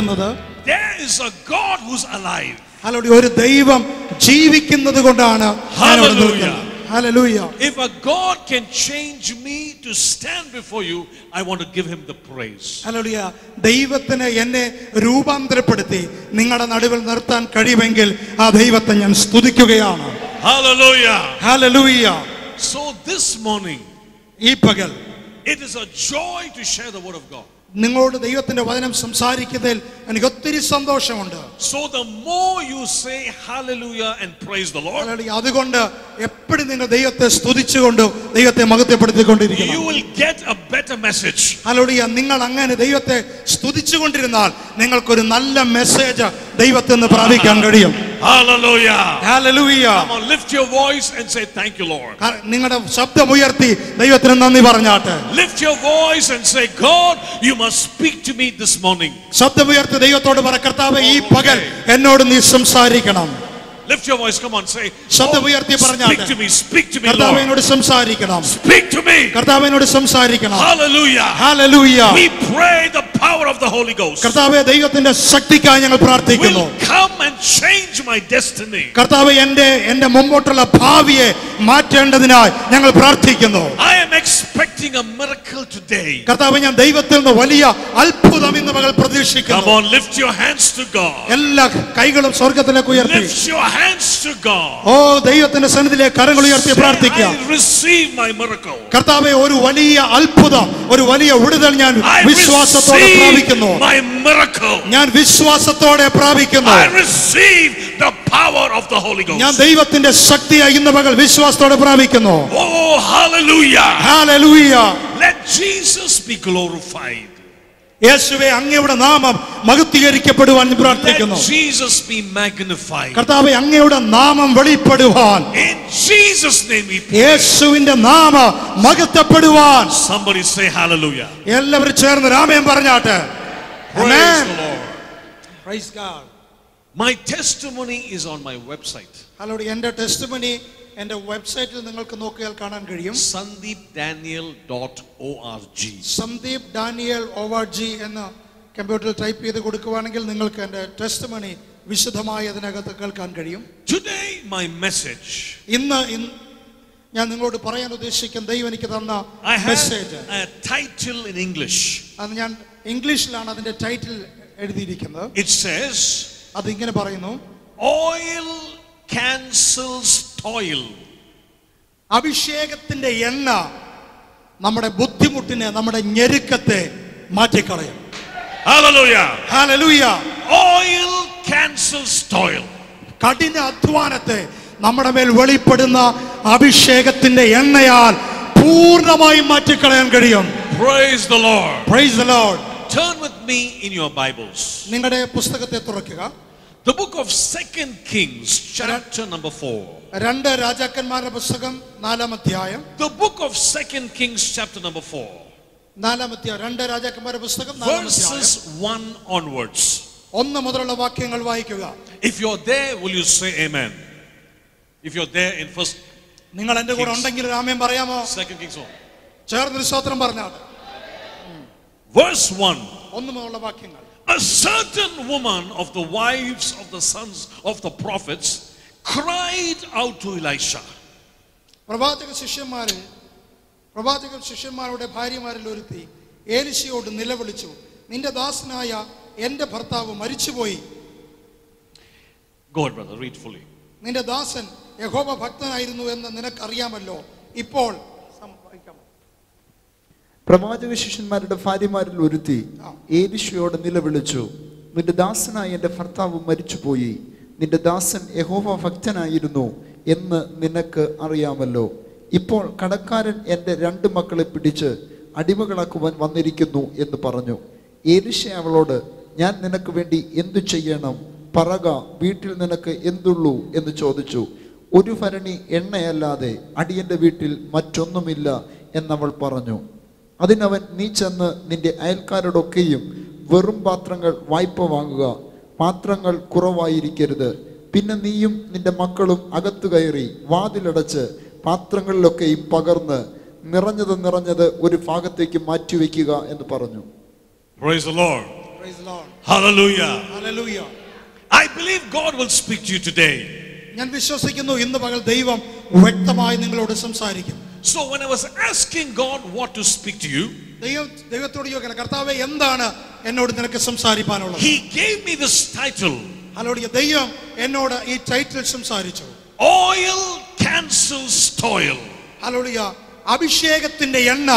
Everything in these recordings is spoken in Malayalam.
പറയുന്നത്, there is a God who's alive. Hallelujah, ഒരു ദൈവം ജീവിക്കുന്നത് കൊണ്ടാണ് ഞാൻ ഇവിടെ നിൽക്കുന്നത്. Hallelujah. If a God can change me to stand before you, I want to give him the praise. Hallelujah. ദൈവത്തിന് എന്നെ രൂപാന്തരപ്പെടുത്തി നിങ്ങളുടെ നടുവിൽ നിർത്താൻ കഴിയുമെങ്കിൽ ആ ദൈവത്തെ ഞാൻ സ്തുതിക്കുകയാണ്. Hallelujah. Hallelujah. So this morning, ഈ പകൽ it is a joy to share the word of God. നിങ്ങളോട് ദൈവത്തിന്റെ വചനം സംസാരിക്കുന്നതിൽ എനിക്ക് ഒത്തിരി സന്തോഷമുണ്ട്. So the more you say hallelujah and praise the Lord, അതുകൊണ്ട് എപ്പോഴും നിങ്ങൾ ദൈവത്തെ സ്തുതിച്ചുകൊണ്ടും ദൈവത്തെ മഹത്വപ്പെടുത്തിക്കൊണ്ടിരിക്കണം. you will get a better message. Hallelujah. നിങ്ങൾ അങ്ങനെ ദൈവത്തെ സ്തുതിച്ചുകൊണ്ടിരുന്നാൽ നിങ്ങൾക്കൊരു നല്ല മെസ്സേജ് ദൈവത്തിൽ നിന്ന് പ്രാപിക്കാൻ കഴിയും. Hallelujah. Hallelujah. Come on, lift your voice and say thank you, Lord. നിങ്ങളുടെ ശബ്ദം ഉയർത്തി ദൈവത്തിന് നന്ദി പറഞ്ഞാട്ടെ. Lift your voice and say, God, you must speak to me this morning. ശബ്ദം ഉയർത്തി ദൈവത്തോട് പറ, കർത്താവേ ഈ പകൽ എന്നോട് നീ സംസാരിക്കണം. Lift your voice, come on, say, ശബ്ദം ഉയർത്തി പറഞ്ഞാട്ടെ. Speak to me, കർത്താവേ Lord. എന്നോട് സംസാരിക്കണം. Speak to me. കർത്താവേ എന്നോട് സംസാരിക്കണം. Hallelujah. Hallelujah. We pray the power of the Holy Ghost കർത്താവേ ദൈവത്തിന്റെ ശക്തിക്കായി ഞങ്ങൾ പ്രാർത്ഥിക്കുന്നു. will come and change my destiny. കർത്താവേ എന്റെ മുമ്പോട്ടുള്ള ഭാവിയെ മാറ്റേണ്ടതിനായി ഞങ്ങൾ പ്രാർത്ഥിക്കുന്നു. I am expecting a miracle today. കർത്താവേ ഞാൻ ദൈവത്തിൽ നിന്ന് വലിയ അത്ഭുതം ഇന്ന് പകൽ പ്രതീക്ഷിക്കുന്നു. Come on, lift your hands to God. എല്ലാ കൈകളും സ്വർഗ്ഗത്തിലേക്ക് ഉയർത്തി. Lift your hands to God. ഓ ദൈവത്തിന്റെ സന്നിധിയിലേക്ക് കരങ്ങൾ ഉയർത്തി പ്രാർത്ഥിക്കാം. I receive my miracle. കർത്താവേ ഒരു വലിയ അത്ഭുതം, ഒരു വലിയ വിടുതൽ ഞാൻ വിശ്വാസത്തോടെ പ്രാപിക്കുന്നു. My miracle. ഞാൻ വിശ്വാസത്തോടെ പ്രാപിക്കുന്നു. I receive the power of the Holy Ghost. ഞാൻ ദൈവത്തിന്റെ ശക്തിയായി ഇന്ന് പകൽ വിശ്വാസത്തോടെ പ്രാപിക്കുന്നു. Oh, hallelujah. Hallelujah. Let Jesus be glorified. യേശുവേ അങ്ങയുടെ നാമം മഹത്വീകരിക്കപ്പെടുവാൻ പ്രാർത്ഥിക്കുന്നു. Let Jesus be magnified. കർത്താവേ അങ്ങയുടെ നാമം വെളിപ്പെടുവാൻ In Jesus name we pray. യേശുവിന്റെ നാമം മഹത്വപ്പെടുവാൻ. Somebody say hallelujah. എല്ലാവരും ചേർന്ന് ആമേൻ പറഞ്ഞാട്ടെ. Praise the Lord. Praise God. My testimony is on my website. Hallelujah. എൻ്റെ ടെസ്റ്റിമണി എൻ്റെ വെബ്സൈറ്റിൽ നിങ്ങൾക്ക് നോക്കിയാൽ കാണാൻ കഴിയും. sandeepdaniel.org. സന്ദീപ് ഡാനിയൽ ORG എന്ന് കമ്പ്യൂട്ടറിൽ ടൈപ്പ് ചെയ്ത് കൊടുക്കുവാണെങ്കിൽ നിങ്ങൾക്ക് എൻ്റെ ടെസ്റ്റിമണി വിശദമായി അതിനകത്ത് കേൾക്കാൻ കഴിയും. Today my message. ഇന്ന് ഞാൻ നിങ്ങളോട് പറയാൻ ഉദ്ദേശിക്കുന്ന ദൈവം എനിക്ക് തന്ന message. I have a title in English. അത് ഞാൻ ഇംഗ്ലീഷിലാണ് അതിന്റെ ടൈറ്റിൽ എഴുതിയിരിക്കുന്നത്. It says, അത് ഇങ്ങനെ പറയുന്നു, oil cancels toil. അഭിഷേകത്തിന്റെ എണ്ണ നമ്മുടെ ബുദ്ധിമുട്ടിനെ, നമ്മുടെ ഞെരുക്കത്തെ മാറ്റിക്കളയും. Hallelujah. Hallelujah. Oil cancels toil. കഠിന അധ്വാനത്തെ നമ്മുടെ മേൽ വെളിപ്പെടുന്ന അഭിഷേകത്തിന്റെ എണ്ണയാൽ പൂർണ്ണമായും മാറ്റിക്കളയാൻ കഴിയും. Praise the Lord. Praise the Lord. Turn with me in your Bibles. നിങ്ങളുടെ പുസ്തകത്തെ തുറക്കുക. The book of 2 Kings, chapter number 4. രണ്ട് രാജാക്കന്മാരുടെ പുസ്തകം 4-ാം അധ്യായം. The book of 2 Kings, chapter number 4. 4-ാം അധ്യായം. രണ്ട് രാജാക്കന്മാരുടെ പുസ്തകം 4-ാം അധ്യായം. Verses 1 onwards. 1 മുതലുള്ള വാക്യങ്ങൾ വായിക്കുക. If you're there, will you say amen? If you're there in first നിങ്ങൾ എൻ്റെ കൂടെ ഉണ്ടെങ്കിൽ ആമേൻ പറയാമോ? 2 Kings 4. ചേർന്ന് സ്തോത്രം പറഞ്ഞാട്ടെ. Verse 1. 1 മുതലുള്ള വാക്യങ്ങൾ. A certain woman of the wives of the sons of the prophets cried out to Elisha. പ്രവാചക ശിഷ്യന്മാരുടെ ഭാര്യമാരിൽ ഒരുത്തി ഏലിശയോട് നിലവിളിച്ചു, നിന്റെ ദാസനായ എൻ്റെ ഭർത്താവ് മരിച്ചുപോയി. Go ahead, brother, read fully. നിന്റെ ദാസൻ യഹോവ ഭക്തനായിരുന്നു എന്ന് നിനക്കറിയാമല്ലോ. ഇപ്പോൾ പ്രവാചക ശിഷ്യന്മാരുടെ ഭാര്യമാരിൽ ഒരുത്തി ഏലിശയോട് നിലവിളിച്ചു, നിന്റെ ദാസനായ എൻ്റെ ഭർത്താവ് മരിച്ചുപോയി. നിന്റെ ദാസൻ യഹോവ ഭക്തനായിരുന്നു എന്ന് നിനക്ക് അറിയാമല്ലോ. ഇപ്പോൾ കടക്കാരൻ എൻ്റെ 2 മക്കളെ പിടിച്ച് അടിമകളാക്കുവാൻ വന്നിരിക്കുന്നു എന്ന് പറഞ്ഞു. ഏലിശ അവളോട്, ഞാൻ നിനക്ക് വേണ്ടി എന്തു ചെയ്യണം? പറക, വീട്ടിൽ നിനക്ക് എന്തുള്ളൂ എന്ന് ചോദിച്ചു. 1 ഭരണി എണ്ണയല്ലാതെ അടിയന്റെ വീട്ടിൽ മറ്റൊന്നുമില്ല എന്നവൾ പറഞ്ഞു. അതിനവൻ, നീ ചെന്ന് നിന്റെ അയൽക്കാരോടൊക്കെയും വെറും പാത്രങ്ങൾ വായ്പ വാങ്ങുക, പാത്രങ്ങൾ കുറവായിരിക്കരുത്. പിന്നെ നീയും നിന്റെ മക്കളും അകത്തു കയറി വാതിലടച്ച് പാത്രങ്ങളിലൊക്കെയും പകർന്ന് നിറഞ്ഞത് ഒരു ഭാഗത്തേക്ക് മാറ്റിവെക്കുക എന്ന് പറഞ്ഞു. Praise the Lord. Praise the Lord. Hallelujah. Hallelujah. I believe God will speak to you today. ഞാൻ വിശ്വസിക്കുന്നു ഇന്ന് പകൽ ദൈവം വ്യക്തമായി നിങ്ങളോട് സംസാരിക്കും. So when I was asking God what to speak to you, ദൈവത്തോട് ചോദിക്കണം, കർത്താവേ എന്താണ് എന്നോട് നിനക്ക് സംസാരിക്കാനുള്ളത്? He gave me this title. Hallelujah. ദൈവം എന്നോട് ഈ ടൈറ്റിൽ സംസാരിച്ചു. Oil cancels toil. ഹല്ലേലൂയ. അഭിഷേകത്തിന്റെ എണ്ണ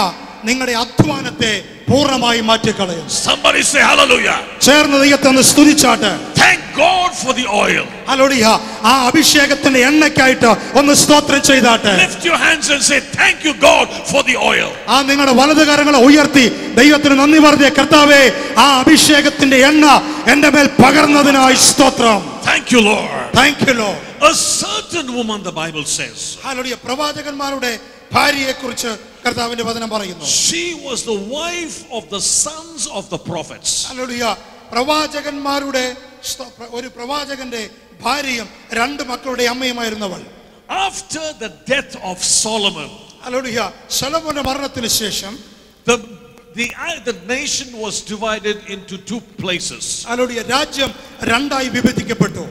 നിങ്ങളുടെ അധ്വാനത്തെ പൂർണ്ണമായി മാറ്റിക്കളയും. Somebody say hallelujah. ചേർന്ന് ദൈവത്തെ ഒന്ന് സ്തുതിച്ചാട്ടെ. Thank God for the oil. Hallelujah. ആ അഭിഷേകത്തിന്റെ എണ്ണയ്ക്കായിട്ട് ഒന്ന് സ്തോത്രം ചെയ്താട്ടെ. Lift your hands and say thank you God for the oil. ആ നിങ്ങളുടെ വലതുകരങ്ങളെ ഉയർത്തി ദൈവത്തിന് നന്ദി പറഞ്ഞേ, കർത്താവേ ആ അഭിഷേകത്തിന്റെ എണ്ണ എൻ്റെ മേൽ പകർന്നതിനായി സ്തോത്രം. Thank you Lord. Thank you Lord. A certain woman, the Bible says, hallelujah. പ്രവാചകന്മാരുടെ ഭാര്യയെക്കുറിച്ച് കർത്താവിന്റെ വചനം പറയുന്നു. she was the wife of the sons of the prophets. Hallelujah. പ്രവാചകന്മാരുടെ ഒരു പ്രവാചകന്റെ ഭാര്യയും രണ്ട് മക്കളുടെ അമ്മയുമായിരുന്നവൾ. After the death of Solomon, hallelujah, ശലോമോന്റെ മരണത്തിന് ശേഷം the nation was divided into two places, hallelujah, രാജ്യം രണ്ടായി വിഭജിക്കപ്പെട്ടു.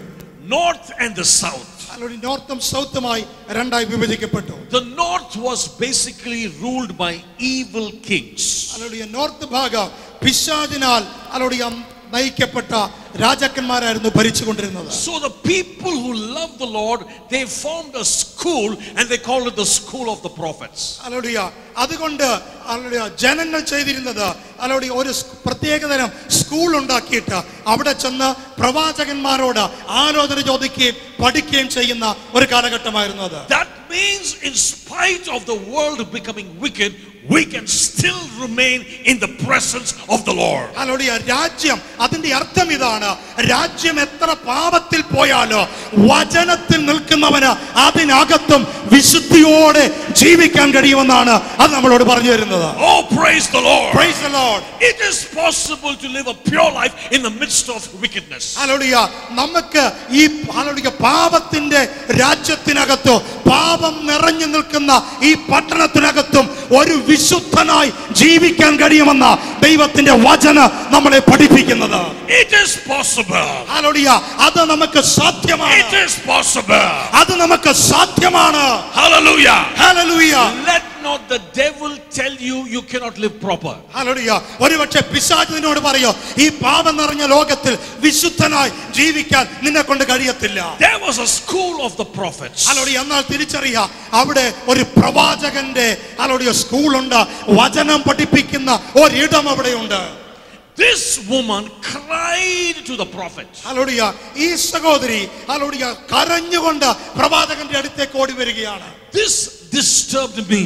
north and the south. Hallelujah, നോർത്തും സൗത്തുമായി രണ്ടായി വിഭജിക്കപ്പെട്ടു. The north was basically ruled by evil kings. Hallelujah, north ഭാഗം പിശാചിനാൽ ഹല്ലേലൂയ നയിക്കപ്പെട്ട രാജാക്കന്മാരായിരുന്നു ഭരിച്ചുകൊണ്ടിരുന്നത്. So the people who loved the Lord, they formed a school and they called it the school of the prophets. Hallelujah. അതുകൊണ്ട് ഹല്ലേലൂയ ജനങ്ങൾ ചെയ്തിരുന്നത് ഹല്ലേലൂയ ഒരു പ്രത്യേകതരം സ്കൂൾ ഉണ്ടാക്കിയിട്ട് അവിടെ ചെന്ന് പ്രവാചകന്മാരോട് ആലോചന ചോദിക്കുകയും പഠിക്കുകയും ചെയ്യുന്ന ഒരു കാലഘട്ടമായിരുന്നു അത്. That means in spite of the world becoming wicked, we can still remain in the presence of the Lord. Hallelujah. രാജ്യം അതിന്റെ അർത്ഥം ഇതാണ്, രാജ്യം എത്ര പാപത്തിൽ പോയാലോ വചനത്തിൽ നിൽക്കുന്നവന് അതിനകത്തും വിശുദ്ധിയോടെ ജീവിക്കാൻ കഴിയുമെന്നാണ് അത് നമ്മളോട് പറഞ്ഞു തരുന്നത്. Oh, praise the Lord. Praise the Lord. It is possible to live a pure life in the midst of wickedness. Hallelujah. നമുക്ക് ഈ ഹല്ലേലൂയ പാപത്തിന്റെ രാജ്യത്തിനകത്തോ പാപം നിറഞ്ഞു നിൽക്കുന്ന ഈ പട്ടണത്തിനകത്തും ഒരു വിശുദ്ധനായി ജീവിക്കാൻ കഴിയുമെന്ന ദൈവത്തിന്റെ വചനം നമ്മളെ പഠിപ്പിക്കുന്നത്. It is possible. ഹല്ലേലൂയ. അത് നമുക്ക് സാധ്യമാണ്. It is possible. അത് നമുക്ക് സാധ്യമാണ്. Hallelujah. Hallelujah. Let not the devil tell you you cannot live proper. Hallelujah. ഒരുപക്ഷെ പിശാച് നിന്നോട് പറയോ ഈ പാപം നിറഞ്ഞ ലോകത്തിൽ വിശുദ്ധനായി ജീവിക്കാൻ നിന്നെ കൊണ്ട് കഴിയത്തില്ല. There was a school of the prophets. Hallelujah. എന്നാൽ തിരിച്ചറിയാം, അവിടെ ഒരു പ്രവാചകന്റെ ഹല്ലേലൂയ സ്കൂളുണ്ട്, വചനം പഠിപ്പിക്കുന്ന ഒരിടം അവിടെയുണ്ട്. This woman cried to the prophet. Hallelujah. ഈ സഹോദരി ഹല്ലേലൂയ കരഞ്ഞുകൊണ്ട് പ്രവാചകന്റെ അടുത്തേക്ക് ഓടി വരികയാണ്. This disturbed me.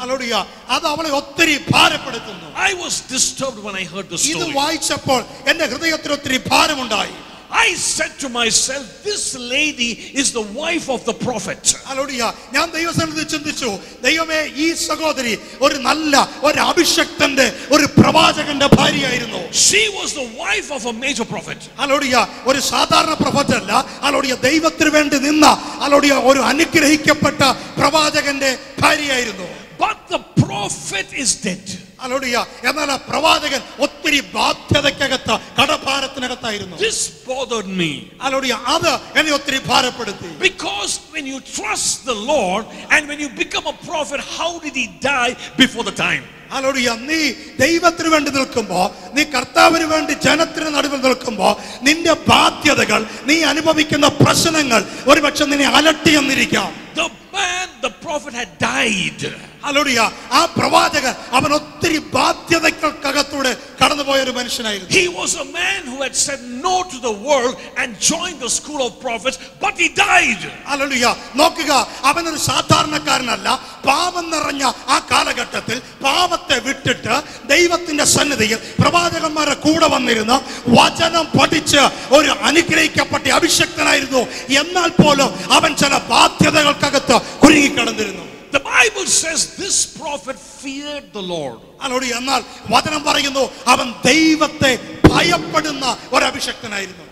ഹല്ലേലൂയ. അത് അവളെ ഒത്തിരി ഭാരപ്പെടുത്തുന്നു. I was disturbed when I heard the ഇത് story. വായിച്ചപ്പോൾ എന്റെ ഹൃദയത്തിൽ ഒത്തിരി ഭാരമുണ്ടായി. I said to myself, this lady is the wife of the prophet. Hallelujah. ഞാൻ ദൈവസന്നിധിയിൽ ചിന്തിച്ചു, ദൈവമേ ഈ സഹോദരി ഒരു നല്ല ഒരു അഭിഷക്തന്റെ ഒരു പ്രവാചകന്റെ ഭാര്യയായിരുന്നു. She was the wife of a major prophet. Hallelujah. ഒരു സാധാരണ പ്രൊഫറ്റ് അല്ല, ഹല്ലേലൂയ ദൈവത്തിന് വേണ്ടി നിന്ന ഹല്ലേലൂയ ഒരു അനുഗ്രഹിക്കപ്പെട്ട പ്രവാചകന്റെ ഭാര്യയായിരുന്നു. But the prophet is dead. Hallelujah. എന്നാൽ ആ പ്രവാചകൻ ഒത്തിരി ബാധ്യതയ്ക്കകത്ത് കടഭാരത്തിനകത്തായിരുന്നു. This bothered me. ഹല്ലേലൂയ. അത് എന്നെ ഒത്തിരി ഭാരപ്പെടുത്തി. Because when you trust the Lord and when you become a prophet, how did he die before the time? Hallelujah. നീ ദൈവത്തിന് വേണ്ടി നിൽക്കുമ്പോ, നീ കർത്താവിന് വേണ്ടി ജനത്തിന് നടുവിൽ നിൽക്കുമ്പോ നിന്റെ ബാധ്യതകൾ, നീ അനുഭവിക്കുന്ന പ്രശ്നങ്ങൾ ഒരുപക്ഷെ നിന്നെ അലട്ടിയെന്നിരിക്കാം. The man, the prophet had died. Hallelujah. ആ പ്രവാചകൻ അവൻ ഒത്തിരി ബാധ്യതകൾക്കകത്തൂടെ കടന്നുപോയ ഒരു മനുഷ്യനായിരുന്നു. He was a man who had said no to the world and joined the school of prophets, but he died. Hallelujah. നോക്കുക, അവനൊരു സാധാരണക്കാരനല്ല. പാപം നിറഞ്ഞ ആ കാലഘട്ടത്തിൽ പാപത്തെ വിട്ടിട്ട് ദൈവത്തിന്റെ സന്നിധിയിൽ പ്രവാചകന്മാരുടെ കൂടെ വന്നിരുന്ന വചനം പഠിച്ച് ഒരു അനുഗ്രഹിക്കപ്പെട്ട അഭിഷക്തനായിരുന്നു. എന്നാൽ പോലും അവൻ ചില ബാധ്യതകൾക്കകത്ത് കുരുങ്ങിക്കിടന്നിരുന്നു. The Bible says this prophet feared the Lord. Hallelujah. എന്നാൽ വചനം പറയുന്നു അവൻ ദൈവത്തെ ഭയപ്പെടുന്ന ഒരു അഭിഷക്തനായിരുന്നു.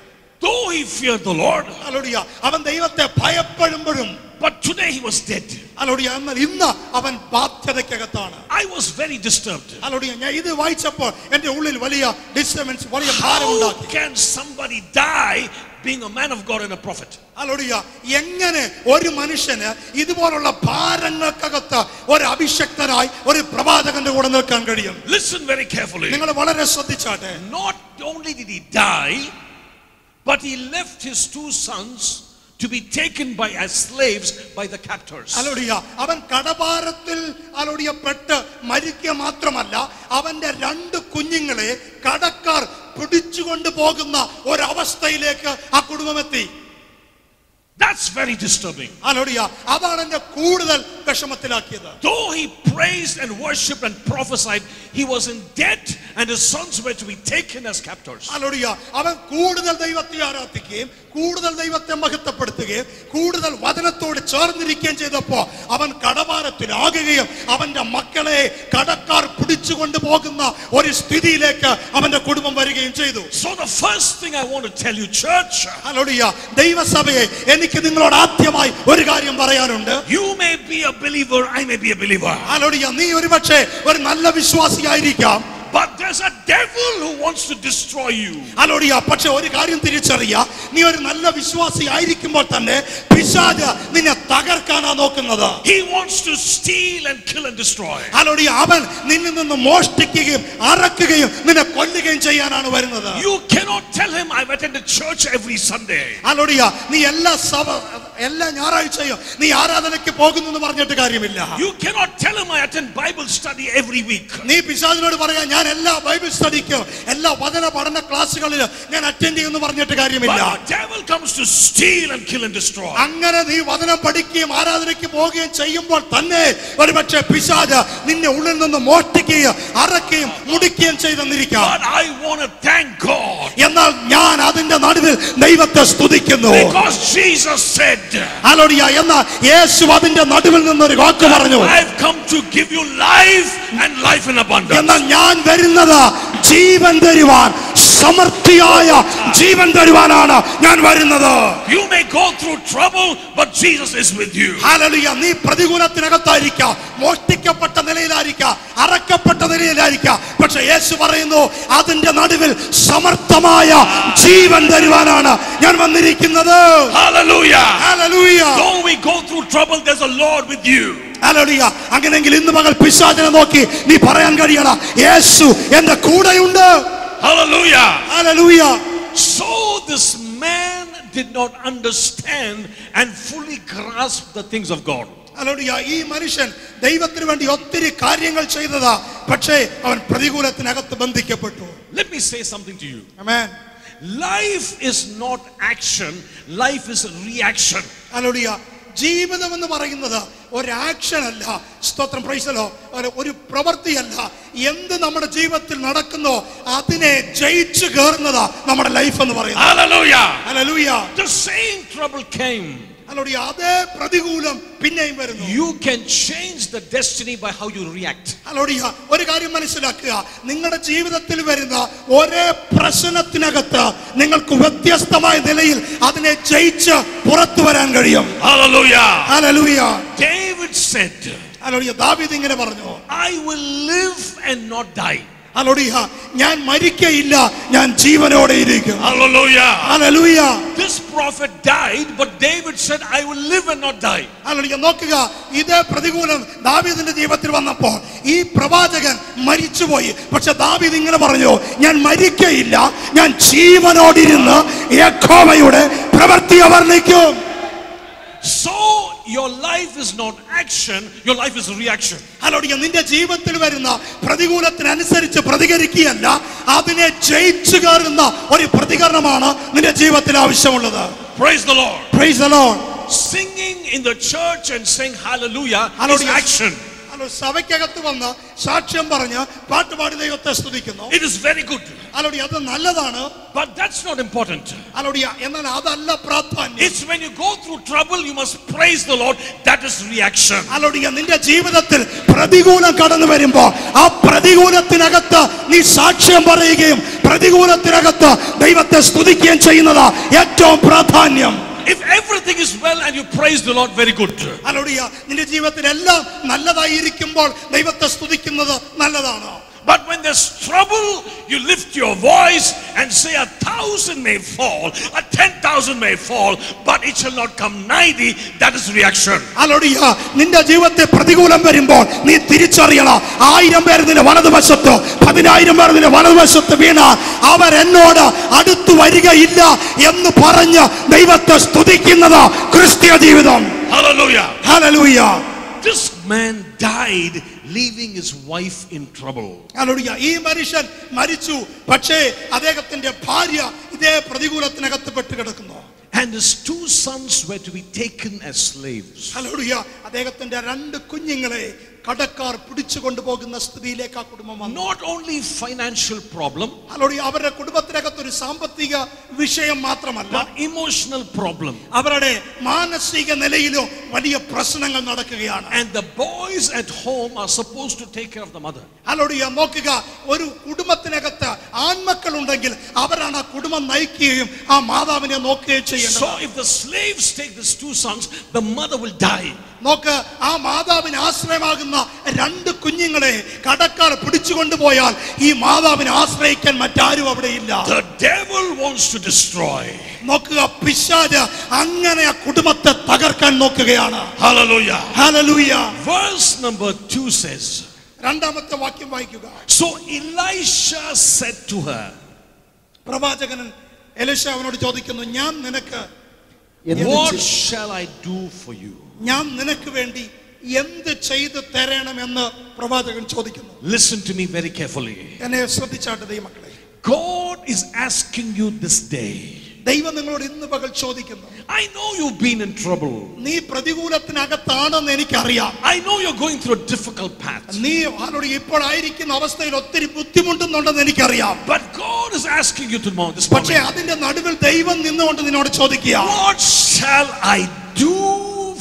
Though he feared the Lord, hallelujah, അവൻ ദൈവത്തെ ഭയപ്പെടുമ്പോഴും, but today he was dead. Hallelujah, എന്നാൽ ഇന്ന് അവൻ ബാധ്യതയ്ക്കകത്താണ്. I was very disturbed. Hallelujah, ഞാൻ ഇത് വായിച്ചപ്പോൾ എന്റെ ഉള്ളിൽ വലിയ ഡിസ്റ്റർബൻസ്, വലിയ ഭാരം How ഉണ്ടാക്കി. can somebody die being a man of God and a prophet? Hallelujah, എങ്ങനെ ഒരു മനുഷ്യന് ഇതുപോലുള്ള ഭാരങ്ങൾക്കകത്ത് ഒരു അഭിഷക്തനായി ഒരു പ്രവാചകന്റെ കൂടെ നിൽക്കാൻ കഴിയും? Listen very carefully. നിങ്ങൾ വളരെ ശ്രദ്ധിച്ചാട്ടെ. Not only did he die, but he left his 2 sons to be taken by as slaves by the captors. Hallelujah, അവൻ കടഭാരത്തിൽ ഹല്ലേലൂയ പെട്ട് മരിക്കുക മാത്രമല്ല, അവന്റെ 2 കുഞ്ഞുങ്ങളെ കടക്കാർ പിടിച്ചുകൊണ്ട് പോകുന്ന ഒരവസ്ഥയിലേക്ക് ആ കുടുംബം എത്തി. That's very disturbing. ഹല്ലേലൂയ, അതാണ് എന്നെ കൂടുതൽ വിഷമത്തിലാക്കിയത്. Though he praised and worshipped and prophesied, he was in debt and his sons were to be taken as captors. Hallelujah, അവൻ കൂടുതൽ ദൈവത്തെ ആരാധിക്കുകയും കൂടുതൽ ദൈവത്തെ മഹത്വപ്പെടുത്തുകയും കൂടുതൽ വചനത്തോട് ചേർന്നിരിക്കുകയും ചെയ്തപ്പോൾ അവൻ കടഭാരത്തിലാകുകയും അവന്റെ മക്കളെ കടക്കാർ പിടിച്ചുകൊണ്ട് പോകുന്ന ഒരു സ്ഥിതിയിലേക്ക് അവന്റെ കുടുംബം വരികയും ചെയ്തു. So the first thing I want to tell you, church, hallelujah, ദൈവസഭയെ എനിക്ക് നിങ്ങളോട് ആദ്യമായി ഒരു കാര്യം പറയാനുണ്ട്. you may be a believer, I may be a believer, hallelujah, നീ ഒരുപക്ഷേ ഒരു നല്ല വിശ്വാസിയായിരിക്കാം. but there's a devil who wants to destroy you. Hallelujah, പക്ഷെ ഒരു കാര്യം തിരിച്ചറിയാ, നീ ഒരു നല്ല വിശ്വാസി ആയിരിക്കുമ്പോൾ തന്നെ പിശാച് നിന്നെ തകർക്കാനാ നോക്കുന്നത്. He wants to steal and kill and destroy. Hallelujah, അവൻ നിന്നിൽ നിന്ന് മോഷ്ടിക്കുകയും അറക്കുകയും നിന്നെ കൊല്ലുകയും ചെയ്യാനാണ് വരുന്നത്. You cannot tell him I've attended church every Sunday. Hallelujah, നീ എല്ലാ ഞായറാഴ്ചയും നീ ആരാധനയ്ക്ക് പോകുന്നു എന്ന് പറഞ്ഞിട്ട് കാര്യമില്ല. You cannot tell him I attend Bible study every week. നീ പിശാചിനോട് പറയാ, ഞാൻ എല്ലാ ബൈബിൾ സ്റ്റുഡിക്കും എല്ലാ വചന പഠന ക്ലാസ്സുകളിലും ഞാൻ അറ്റൻഡ് ചെയ്യുമെന്ന് പറഞ്ഞിട്ട് കാര്യമില്ല. But the devil comes to steal and kill and destroy. അങ്ങനെ നീ വചനം പഠിക്കുകയും ആരാധനയ്ക്ക് പോവുകയും ചെയ്യുമ്പോൾ തന്നെ ഒരുപക്ഷെ പിശാച് നിന്നെ ഉള്ളിൽ നിന്ന് മോഷ്ടിക്കുകയും അറക്കുകയും മുടിക്കുകയും ചെയ്തെന്നിരിക്കാം. But I want to thank God. എന്നാൽ ഞാൻ അതിന്റെ നടുവിൽ ദൈവത്തെ സ്തുതിക്കുന്നു. Because Jesus said, ഹല്ലേലൂയ, എന്നാൽ യേശു അതിന്റെ നടുവിൽ നിന്നൊരു വാക്ക് പറഞ്ഞു, I've come to give you life and life in abundance. എന്നാൽ ഞാൻ വരുന്നത് ജീവൻ തരുവാൻ, സമൃദ്ധിയായ ജീവൻ തരുവാനാണ് ഞാൻ വരുന്നത്. You may go through trouble, but Jesus is with you. Hallelujah, നീ പ്രതികൂലത്തിനകത്തായിരിക്കാം, മോഷ്ടിക്കപ്പെട്ട നിലയിലായിരിക്കാം, അറക്കപ്പെട്ട നിലയിലായിരിക്കാം, പക്ഷെ യേശു പറയുന്നു അതിന്റെ നടുവിൽ സമർത്ഥമായ ജീവൻ തരുവാനാണ് ഞാൻ വന്നിരിക്കുന്നത്. Hallelujah. Hallelujah. Though we go through trouble, there's a Lord with you. Hallelujah, അങ്ങനെയെങ്കിൽ ഇന്ന് പകൽ പിശാചിനെ നോക്കി നീ പറയാൻ കഴിയണം, യേശു എന്റെ കൂടെയുണ്ട്. Hallelujah. Hallelujah. So this man did not understand and fully grasp the things of God. Hallelujah, ഈ മനുഷ്യൻ ദൈവത്തിന് വേണ്ടി ഒത്തിരി കാര്യങ്ങൾ ചെയ്തതാ, പക്ഷേ അവൻ പ്രതികൂലത്തിനകത്ത് ബന്ധിക്കപ്പെട്ടു. Let me say something to you. Amen. Life is not action, life is reaction. Hallelujah, ജീവിതം എന്ന് പറയുന്നത് ഒരു ആക്ഷൻ അല്ല, സ്തോത്രം, പ്രൈസ് ദി ലോർഡ്, ഒരു പ്രവൃത്തിയല്ല. എന്ത് നമ്മുടെ ജീവിതത്തിൽ നടക്കുന്നോ അതിനെ ജയിച്ചു കയറുന്നതാ നമ്മുടെ ലൈഫ് എന്ന് പറയുന്നത്. Hallelujah. ഹല്ലേലൂയ. The same trouble came. Hallelujah, അതേ പ്രതികൂലം പിന്നെയും വരുന്നു. You can change the destiny by how you react. Hallelujah, ഒരു കാര്യം മനസ്സിലാക്കുക, നിങ്ങളുടെ ജീവിതത്തിൽ വരുന്ന ഒരേ പ്രശ്നത്തിനകത്ത് നിങ്ങൾക്ക് വ്യത്യസ്തമായ നിലയിൽ അതിനെ ജയിച്ച് പുറത്തു വരാൻ കഴിയും. Hallelujah. Hallelujah. David said, hallelujah, ദാവീദ് ഇങ്ങനെ പറഞ്ഞു, I will live and not die. Hallelujah, ഞാൻ മരിക്കയില്ല, ഞാൻ ജീവനോടെ ഇരിക്കും. Hallelujah. Hallelujah. This prophet died, but David said, I will live and not die. Hallelujah, നോക്കുക, ഇതേ പ്രതികൂലം ദാവീദിന്റെ ജീവിതത്തിൽ വന്നപ്പോൾ ഈ പ്രവാചകൻ മരിച്ചുപോയി, പക്ഷെ ദാവീദ് ഇങ്ങനെ പറഞ്ഞു, ഞാൻ മരിക്കയില്ല, ഞാൻ ജീവനോടിരുന്ന് യഹോവയുടെ പ്രവൃത്തി വർണ്ണിക്കും. So your life is not action, your life is reaction. Hallelujah, നിന്റെ ജീവിതത്തിൽ വരുന്ന പ്രതികൂലത്തിനനുസരിച്ച് പ്രതികരിക്കുകയല്ല, അതിനെ ജയിച്ചു കയറുന്ന ഒരു പ്രതികരണമാണ് നിന്റെ ജീവിതത്തിൽ ആവശ്യമുള്ളത്. Praise the Lord. Praise the Lord. Singing in the church and saying hallelujah is Hallelujah. action. സഭയ്ക്കകത്ത് വന്ന് സാക്ഷ്യം പറഞ്ഞ് പാട്ടുപാടി ദൈവത്തെ സ്തുതിക്കുന്നു. It is very good. Hallelujah, അത് നല്ലതാണ്. But that's not important. Hallelujah, എന്നാൽ അതല്ല പ്രാധാന്യം. It's when you go through trouble, you must praise the Lord. That is reaction. Hallelujah, നിന്റെ ജീവിതത്തിൽ പ്രതികൂലം കടന്നു വരുമ്പോൾ ആ പ്രതികൂലത്തിനകത്ത് നീ സാക്ഷ്യം പറയുകയും പ്രതികൂലത്തിനകത്ത് ദൈവത്തെ സ്തുതിക്കുകയും ചെയ്യുന്നത് ഏറ്റവും പ്രാധാന്യം. If everything is well and you praise the Lord, very good. Hallelujah. നിന്റെ ജീവിതത്തിൽ എല്ലാം നല്ലതായിരിക്കുമ്പോൾ ദൈവത്തെ സ്തുതിക്കുന്നത് നല്ലതാണ്. But when there's trouble, you lift your voice and say 1,000 may fall, 10,000 may fall, but it shall not come nigh thee. That is reaction. Hallelujah. നിന്റെ ജീവിതത്തിൽ പ്രതികൂലം വരുമ്പോൾ നീ തിരിച്ചറിയണം, 1000 പേർ നിന്റെ വലതുവശത്ത് 10,000 പേർ നിന്റെ വലതുവശത്ത് വീണാൽ അവർ എന്നോട് അടുത്തു വരികയില്ല എന്ന് പറഞ്ഞ് ദൈവത്തെ സ്തുതിക്കുന്നത് ക്രിസ്തീയ ജീവിതം. Hallelujah. Hallelujah. This man died leaving his wife in trouble. Hallelujah. ഈ മനുഷ്യൻ മരിച്ചു, പക്ഷേ അദ്ദേഹത്തിന്റെ ഭാര്യ ഇതേ പ്രതികൂലത്തിനകത്ത് പെട്ടുകിടക്കുന്നു. And his 2 sons were to be taken as slaves. Hallelujah. അദ്ദേഹത്തിന്റെ 2 കുഞ്ഞുങ്ങളെ കടക്കാർ പിടിച്ചു കൊണ്ടുപോകുന്ന സ്ഥിതിയിലേക്ക് ആ കുടുംബം വന്നു. Not only financial problem, hallelujah. അവരുടെ കുടുംബത്തിനകത്ത് ഒരു സാമ്പത്തിക വിഷയം മാത്രമല്ല, but emotional problem. അവരുടെ മാനസിക നിലയിലും വലിയ പ്രശ്നങ്ങൾ നടക്കുകയാണ്. And the boys at home are supposed to take care of the mother. Hallelujah. നോക്കുക, ഒരു കുടുംബത്തിനകത്ത് ആൺമക്കൾ ഉണ്ടെങ്കിൽ അവരാണ് ആ കുടുംബം നയിക്കുകയും ആ മാതാവിനെ നോക്കുകയും ചെയ്യുന്നത്. So if the slaves take these 2 sons, the mother will die. നോക്ക്, ആ മാതാവിന് ആശ്രയമാകുന്ന 2 കുഞ്ഞുങ്ങളെ കടക്കാർ പിടിച്ചുകൊണ്ടുപോയാൽ ഈ മാതാവിനെ ആശ്രയിക്കാൻ മറ്റാരും അവിടെ ഇല്ല. The devil wants to destroy. നോക്കുക, പിശാച് അങ്ങനെ ആ കുടുംബത്തെ തകർക്കാൻ നോക്കുകയാണ്. Hallelujah. Hallelujah. Verse number 2 says, 2ാമത്തെ വാക്യം വായിക്കുക. so Elisha said to her, പ്രവാചകൻ എലീശ അവനോട് ചോദിക്കുന്നു, ഞാൻ നിനക്ക് what shall I do for you? ഞാൻ നിനക്ക് വേണ്ടി എന്ത് ചെയ്തു തരണമെന്ന് പ്രവാചകൻ ചോദിക്കുന്നു. Listen to me very carefully. എന്നെ ശ്രദ്ധിച്ചാട്ടെ ദൈവമക്കളെ. God is asking you this day. ദൈവം നിങ്ങളോട് ഇന്ന് പകൽ ചോദിക്കുന്നു. I know you've been in trouble. നീ പ്രതികൂലത്തിനകത്താണെന്ന് എനിക്കറിയാം. I know you're going through a difficult path. നീ അവനോട് ഇപ്പോൾ ആയിരിക്കുന്ന അവസ്ഥയിൽ ഒത്തിരി ബുദ്ധിമുട്ടുന്നുണ്ടെന്ന് എനിക്കറിയാം. But God is asking you tomorrow, this പക്ഷേ morning, അതിന്റെ നടുവിൽ ദൈവം നിന്നുകൊണ്ട് നിന്നോട് ചോദിക്കുക, what shall I do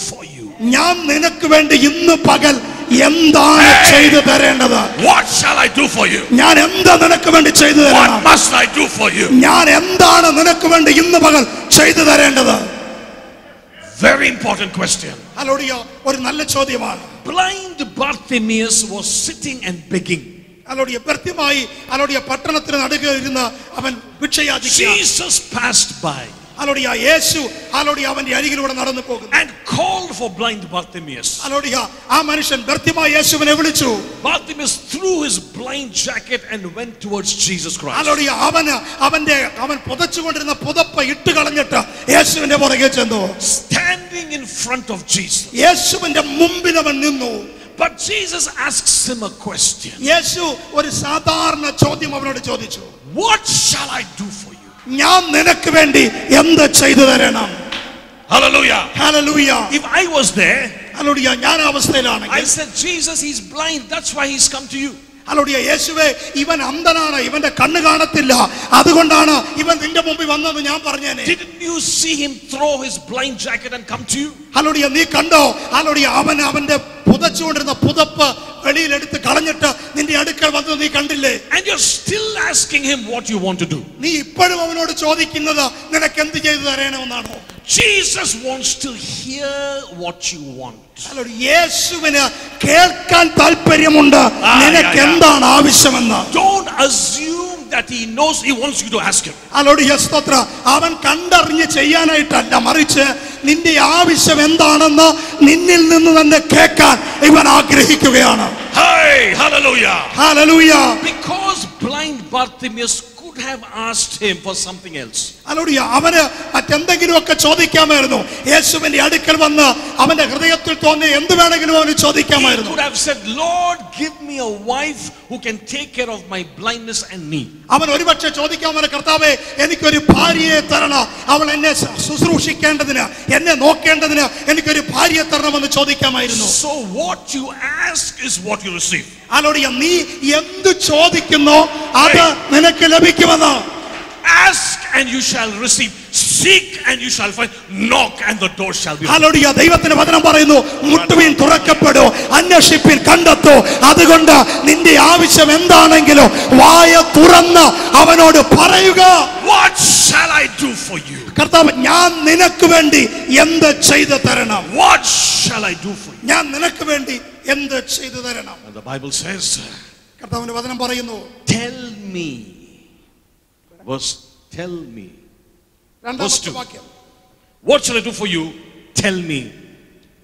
for you? ഞാൻ നിനക്ക് വേണ്ടി ഇന്ന് പകൽ എന്താണ് ചെയ്തു തരേണ്ടത്? What shall I do for you? ഞാൻ എന്താ നിനക്ക് വേണ്ടി ചെയ്തു What തരണം? must I do for you? ഞാൻ എന്താണ് നിനക്ക് വേണ്ടി ഇന്ന് പകൽ ചെയ്തു തരേണ്ടത്? Very important question. ഹല്ലേലൂയ. ഒരു നല്ല ചോദ്യമാണ്. Blind Bartimaeus was sitting and begging. ഹല്ലേലൂയ. കൃത്യമായി ഹല്ലേലൂയ പട്ടണത്തിന് നടുക്ക് ഇരുന്ന് അവൻ ഭിക്ഷയാചിക്കുകയാണ്. Jesus passed by ഹല്ലേലൂയ. യേശു ഹല്ലേലൂയ അവന്റെ അരികിലൂടെ നടന്നു പോകുന്നു. and called for blind Bartimaeus. ഹല്ലേലൂയ. ആ മനുഷ്യൻ കൃത്യമായി യേശുവിനെ വിളിച്ചു. Bartimaeus threw his blind jacket and went towards Jesus Christ. Hallelujah. അവൻ പുതച്ചുകൊണ്ടിരുന്ന പുതപ്പ് ഇട്ട് കളഞ്ഞിട്ട് യേശുവിന്റെ പുറകെ ചെന്നു. Standing in front of Jesus. യേശുവിന്റെ മുമ്പിൽ അവൻ നിന്നു. But Jesus asks him a question. യേശു ഒരു സാധാരണ ചോദ്യം അവനോട് ചോദിച്ചു. What shall I do for you? ഞാൻ നിനക്ക് വേണ്ടി എന്ത് ചെയ്തു തരണം? Hallelujah. Hallelujah. If I was there, hallelujah. ഞാൻ ആ അവസ്ഥയിലാണെങ്കിൽ I said, Jesus, he's blind. That's why he's come to you. Hallelujah. യേശുവേ, ഇവൻ അന്ധനാണ്, ഇവന്റെ കണ്ണ് കാണത്തില്ല, അതുകൊണ്ടാണ് ഇവൻ നിന്റെ മുമ്പിൽ വന്നത് ഞാൻ പറഞ്ഞേനെ. Didn't you see him throw his blind jacket and come to you? Hallelujah. നീ കണ്ടോ? ഹല്ലേലൂയ. അവന്റെ പുതച്ചുകൊണ്ടിരുന്ന പുതപ്പ് വെളിയിലെടുത്ത് കളഞ്ഞിട്ട് നിന്റെ അടുക്കൽ വന്നത് നീ കണ്ടില്ലേ? And you're still asking him what you want to do. നീ ഇപ്പോഴും അവനോട് ചോദിക്കുന്നത് നിനക്ക് എന്ത് ചെയ്തു തരണമെന്നാണോ? Jesus wants to hear what you want. Hallelujah. യേശുവിന് കേൾക്കാൻ താല്പര്യമുണ്ട് നിനക്ക് എന്താണ് ആവശ്യമെന്ന്. Don't assume that he knows. He wants you to ask him. Hallelujah. സ്തോത്രം. അവൻ കണ്ടറിഞ്ഞ് ചെയ്യാനായിട്ടല്ല, മറിച്ച് നിന്റെ ആവശ്യം എന്താണെന്ന് നിന്നിൽ നിന്ന് തന്നെ കേൾക്കാൻ ഇവൻ ആഗ്രഹിക്കുകയാണ്. Hey, hallelujah. Hallelujah. Because blind Bartimaeus could have asked him for something else. Hallelujah. അവന് മറ്റെന്തെങ്കിലുമൊക്കെ ചോദിക്കാമായിരുന്നു. യേശുവിന്റെ അടുക്കൽ വന്ന് അവന്റെ ഹൃദയത്തിൽ തോന്നിയ എന്ത് വേണമെങ്കിലും അവന് He ചോദിക്കാമായിരുന്നു. could have said, Lord, give me a wife who can take care of my blindness and need. അവൻ ഒരുപക്ഷെ ചോദിക്കാമെന്ന്, കർത്താവേ, എനിക്കൊരു ഭാര്യയെ തരണം, അവൾ എന്നെ ശുശ്രൂഷിക്കേണ്ടതിന്, എന്നെ നോക്കേണ്ടതിന് എനിക്കൊരു ഭാര്യയെ തരണമെന്ന് ചോദിക്കാമായിരുന്നു. So what you ask is what you receive. Hallelujah. നീ എന്ത് ചോദിക്കുന്നോ അത് നിനക്ക് ലഭിക്കുമെന്ന്. Ask and you shall receive. Seek and you shall find. Knock and the door shall be opened. Hallelujah. ദൈവത്തിന്റെ വചനം പറയുന്നു, മുട്ടുവിൻ തുറക്കപ്പെടും, അന്വേഷിപ്പിൻ കണ്ടെത്തും. അതുകൊണ്ട് നിന്റെ ആവശ്യം എന്താണെങ്കിലും വായ തുറന്ന് അവനോട് പറയുക. What shall I do for you? കർത്താവ്, ഞാൻ നിനക്ക് വേണ്ടി എന്ത് ചെയ്തു തരണം? What shall I do for you? ഞാൻ നിനക്ക് വേണ്ടി എന്ത് ചെയ്തു തരണം? And the Bible says, കർത്താവിന്റെ വചനം പറയുന്നു, tell me. Verse, tell me. രണ്ടാമത്തെ വാക്യം, What shall I do for you? Tell me.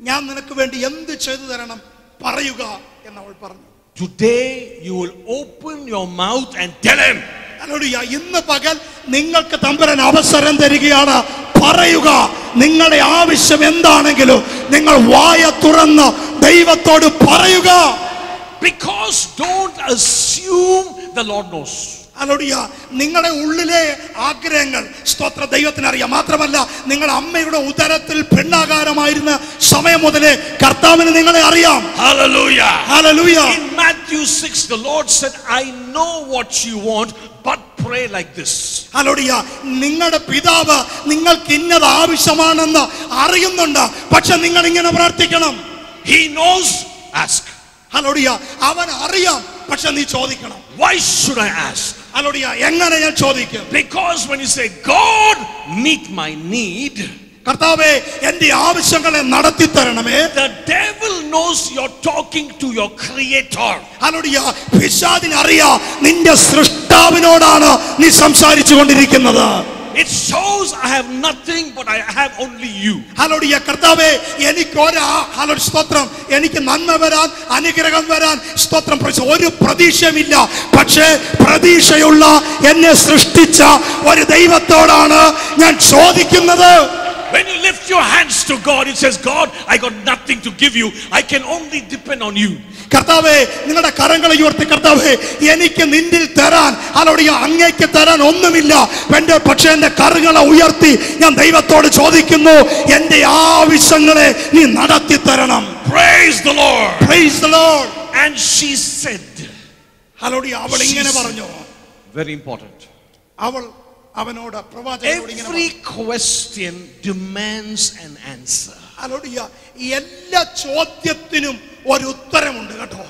ഞാൻ നിനക്ക് വേണ്ടി എന്ത് ചെയ്തു തരണം പറയുക എന്ന് അവൾ പറഞ്ഞു. Today you will open your mouth and tell him. Hallelujah. ഇന്ന് പകൽ നിങ്ങൾക്ക് തമ്പുരാൻ അവസരം തരികയാണ്. പറയുക, നിങ്ങളുടെ ആവശ്യം എന്താണെങ്കിലും നിങ്ങൾ വായ തുറന്ന് ദൈവത്തോട് പറയുക. Because don't assume the Lord knows. Hallelujah. നിങ്ങളുടെ ഉള്ളിലെ ആഗ്രഹങ്ങൾ സ്തോത്ര ദൈവത്തിന് അറിയാം. മാത്രമല്ല, നിങ്ങളുടെ അമ്മയുടെ ഉദരത്തിൽ പെണ്ണാകാരമായിരുന്ന സമയം മുതലേ കർത്താവിന് നിങ്ങളെ അറിയാം. Hallelujah. Hallelujah. In Matthew 6, the Lord said, I know what you want, but pray like this. Hallelujah. നിങ്ങളുടെ പിതാവ് നിങ്ങൾക്ക് ഇന്നത് ആവശ്യമാണെന്ന് അറിയുന്നുണ്ട്. പക്ഷെ നിങ്ങൾ ഇങ്ങനെ പ്രാർത്ഥിക്കണം. He knows, ask. ഹല്ലേലൂയ. അവൻ അറിയാം, പക്ഷെ നീ ചോദിക്കണം. Why should I ask? Hallelujah. എങ്ങനെ ഞാൻ ചോദിക്കും? Because when you say, God, meet my need, കർത്താവേ, എന്റെ ആവശ്യങ്ങളെ നടത്തി തരണമേ. the devil knows you're talking to your creator. Hallelujah. പിശാചിന് അറിയാം നിന്റെ സൃഷ്ടാവിനോടാണ് നീ സംസാരിച്ചു കൊണ്ടിരിക്കുന്നത്. It shows I have nothing, but I have only you. Hallelujah. കർത്താവേ, എനിക്ക് ഹല്ലേലൂയ സ്തോത്രം, എനിക്ക് നന്മ വരാൻ, അനുഗ്രഹം വരാൻ സ്തോത്രം, ഒരു പ്രതീക്ഷയുമില്ല. പക്ഷേ പ്രതീക്ഷയുള്ള എന്നെ സൃഷ്ടിച്ച ഒരു ദൈവത്തോടാണ് ഞാൻ ചോദിക്കുന്നത്. When you lift your hands to God, it says, God, I got nothing to give you. I can only depend on you. കർത്താവേ, നിങ്ങളുടെ കരങ്ങളെ ഉയർത്തി, കർത്താവേ, എനിക്ക് നിന്നിൽ തരാൻ, ഹല്ലേലൂയ, അങ്ങേക്ക് തരാൻ ഒന്നുമില്ല. പക്ഷേ എന്റെ കരങ്ങളെ ഉയർത്തി ഞാൻ ദൈവത്തോട് ചോദിക്കുന്നു, എന്റെ ആവശ്യങ്ങളെ നീ നടത്തി തരണം. Praise the Lord. Praise the Lord. And she said, hallelujah, അവൾ ഇങ്ങനെ പറഞ്ഞു. very important. അവൾ അവനോട് പ്രവാചകനോട് ഇങ്ങനെ Every question demands an answer. Hallelujah. എല്ലാ ചോദ്യത്തിനും ഒരു ഉത്തരമുണ്ട് കേട്ടോ.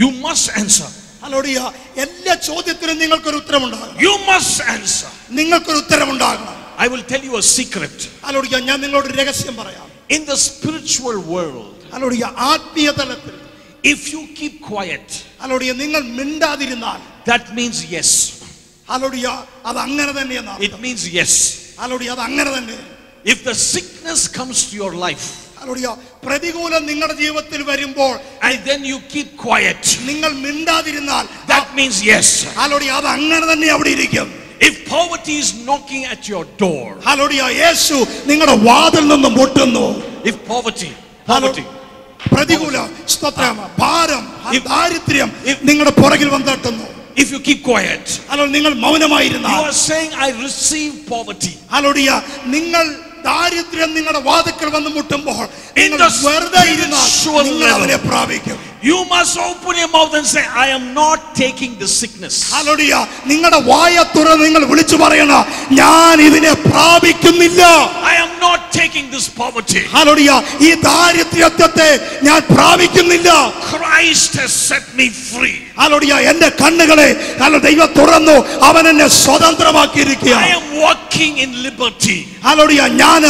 You must answer. ഹല്ലേലൂയ. എല്ലാ ചോദ്യത്തിനും നിങ്ങൾക്കൊരു ഉത്തരമുണ്ടാകണം. You must answer. നിങ്ങൾക്കൊരു ഉത്തരമുണ്ടാകണം. I will tell you a secret. Hallelujah. ഞാൻ നിങ്ങളോട് ഒരു രഹസ്യം പറയാം. In the spiritual world, hallelujah, ആത്മീയ തലത്തിൽ if you keep quiet, hallelujah, നിങ്ങൾ മിണ്ടാതിരുന്നാൽ, that means yes. ഹല്ലേലൂയ, അത് അങ്ങനെ തന്നെയാണ്. It means yes. ഹല്ലേലൂയ, അത് അങ്ങനെ തന്നെ. If the sickness comes to your life, hallelujah, പ്രതികൂലം നിങ്ങളുടെ ജീവിതത്തിൽ വരുമ്പോൾ and then you keep quiet, നിങ്ങൾ മിണ്ടാതിരുന്നാൽ, that means yes. ഹല്ലേലൂയ, അത് അങ്ങനെ തന്നെ അവിടെ ഇരിക്കും. If poverty is knocking at your door, hallelujah, യേശു നിങ്ങളുടെ വാതിൽ നിന്ന് മുട്ടുന്നു. if poverty, പ്രതികൂലം, സ്തോത്രം, ഭാരം, ദാരിദ്ര്യം നിങ്ങളുടെ പുറകിൽ വന്നെത്തുന്നു. if you keep quiet, hallelujah, നിങ്ങൾ മൗനമായിരുന്നാൽ, you are saying, I receive poverty. Hallelujah, നിങ്ങൾ ദാരിദ്ര്യം നിങ്ങളുടെ വാതിക്കൽ വന്ന് മുട്ടുമ്പോൾ In നിങ്ങൾ the വെറുതെ ഇരുന്നാൽ spiritual നിങ്ങൾ level, അവനെ പ്രാപിക്കും. You must open your mouth and say, I am not taking the sickness. Hallelujah, നിങ്ങളുടെ വായ തുറന്ന് നിങ്ങൾ വിളിച്ചു പറയണം, ഞാൻ ഇതിനെ പ്രാപിക്കുന്നില്ല. I am not taking this poverty. Hallelujah, ഈ ദാരിദ്ര്യത്തെ ഞാൻ പ്രാപിക്കുന്നില്ല. Christ has set me free. Hallelujah, എന്റെ കണ്ണുകളെ ദൈവം തുറന്നു, അവൻ എന്നെ സ്വതന്ത്രമാക്കിയിരിക്കുകയാണ്. I am walking in liberty. Hallelujah, ഞാൻ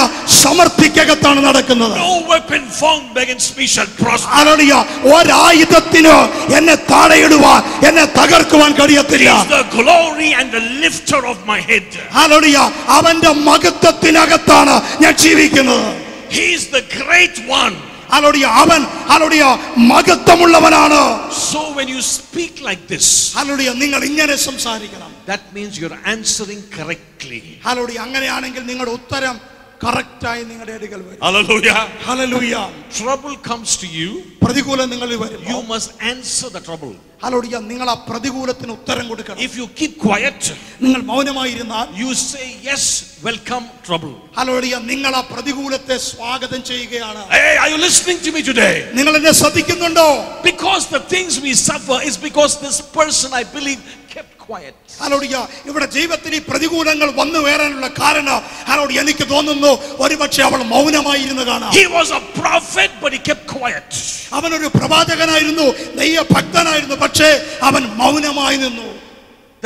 സമൃദ്ധിക്കകത്താണ് നടക്കുന്നത്. No weapon formed against me shall prosper. Hallelujah, ഒരായുധത്തിനോ എന്നെ താഴെയിടുവാൻ, എന്നെ തകർക്കുവാൻ He കഴിയത്തില്ല. is the glory and the lifter of my head. Hallelujah, അവന്റെ മഹത്വത്തിനകത്താണ് ഞാൻ ജീവിക്കുന്നത്. He is the great one. Hallelujah, അവൻ hallelujah മഹത്വമുള്ളവനാണ്. So when you speak like this, hallelujah, നിങ്ങൾ ഇങ്ങനെ സംസാരിക്കണം. that means you're answering correctly. Hallelujah, അങ്ങനെയാണെങ്കിൽ നിങ്ങളുടെ ഉത്തരം കറക്റ്റായി നിങ്ങളുടെ അടുക്കൽ വരും. Hallelujah. Hallelujah. Trouble comes to you, പ്രതികൂലം നിങ്ങളിൽ വരും. you must answer the trouble. Hallelujah, നിങ്ങൾ ആ പ്രതികൂലത്തിന് ഉത്തരം കൊടുക്കണം. If you keep quiet, നിങ്ങൾ മൗനമായിരുന്നാൽ, you say yes, welcome trouble. Hallelujah, നിങ്ങൾ ആ പ്രതികൂലത്തെ സ്വാഗതം ചെയ്യുകയാണ്. Hey, are you listening to me today? നിങ്ങൾ എന്നെ ശ്രദ്ധിക്കുന്നുണ്ടോ? Because the things we suffer is because this person, I believe, kept quiet. Hallelujah. ഇവിടെ ജീവിതത്തിൽ ഈ പ്രതികൂലങ്ങൾ വന്നു വരാനുള്ള കാരണം ഹല്ലേലൂയ എനിക്ക് തോന്നുന്നു ഒരുപക്ഷെ അവൾ മൗനമായിരുന്നു കാണാം. He was a prophet, but he kept quiet. അവനൊരു പ്രവാചകനായിരുന്നു, ദൈവഭക്തനായിരുന്നു, പക്ഷേ അവൻ മൗനമായി നിന്നു.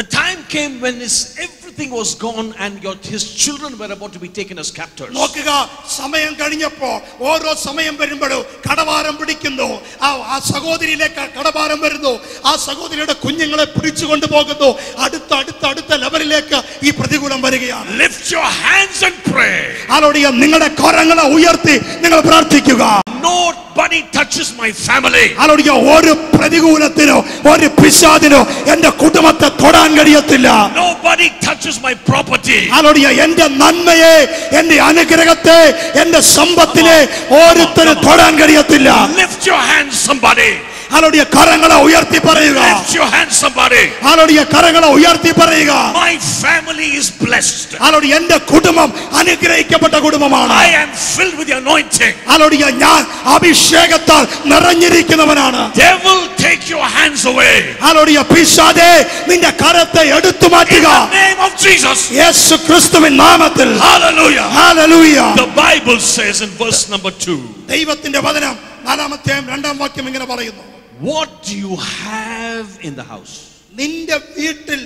The time came when everything was gone and his children were about to be taken as captors. നോക്കുക, സമയം കഴിഞ്ഞപ്പോൾ ഓരോ സമയം വരുമ്പോഴും കടവാരം പിടിക്കുന്നു. ആ സഹോദരിയിലേക്ക് കടവാരം വരുന്നു. ആ സഹോദരിയുടെ കുഞ്ഞുങ്ങളെ പിടിച്ചു കൊണ്ടുപോകുന്നു. അടുത്ത ലെവലിലേക്ക് ഈ പ്രതികൂലം വരികയാണ്. Lift your hands and pray. Hallelujah. നിങ്ങളുടെ കരങ്ങളെ ഉയർത്തി നിങ്ങൾ പ്രാർത്ഥിക്കുക. Nobody touches my family. Hallelujah. ഒരു പ്രതികൂലത്തിനോ ഒരു പിശാചിനോ എന്റെ കുടുംബത്തെ തൊടാൻ കഴിയത്തില്ല. Nobody touches my property. Hallelujah. എന്റെ നന്മയെ, എന്റെ അനുഗ്രഹത്തെ, എന്റെ സമ്പത്തിനെ ഓരോരുത്തരും തൊടാൻ കഴിയത്തില്ല. Lift your hands, somebody. Hallelujah. കരങ്ങളെ ഉയർത്തി പറയുക. Lift your hands, somebody. Hallelujah. കരങ്ങളെ ഉയർത്തി പറയുക. My family is blessed. Hallelujah. എന്റെ കുടുംബം അനുഗ്രഹിക്കപ്പെട്ട കുടുംബമാണ്. I am filled with the anointing. ഹല്ലേലൂയ. ഞാൻ അഭിഷേകത്താൽ നിറഞ്ഞിരിക്കുന്നവനാണ്. Devil, take your hands away. ഹല്ലേലൂയ. പിശാചേ, നിന്റെ കരത്തെ എടുത്തു In മാറ്റുക. the name of Jesus. യേശു ക്രിസ്തുവിൻ നാമത്തിൽ. Hallelujah. ഹല്ലേലൂയ. The Bible says in verse number 2. ദൈവത്തിന്റെ വചനം 4-ാം 2-ാം വാക്യം ഇങ്ങനെ പറയുന്നു. What do you have in the house? നിന്റെ വീട്ടിൽ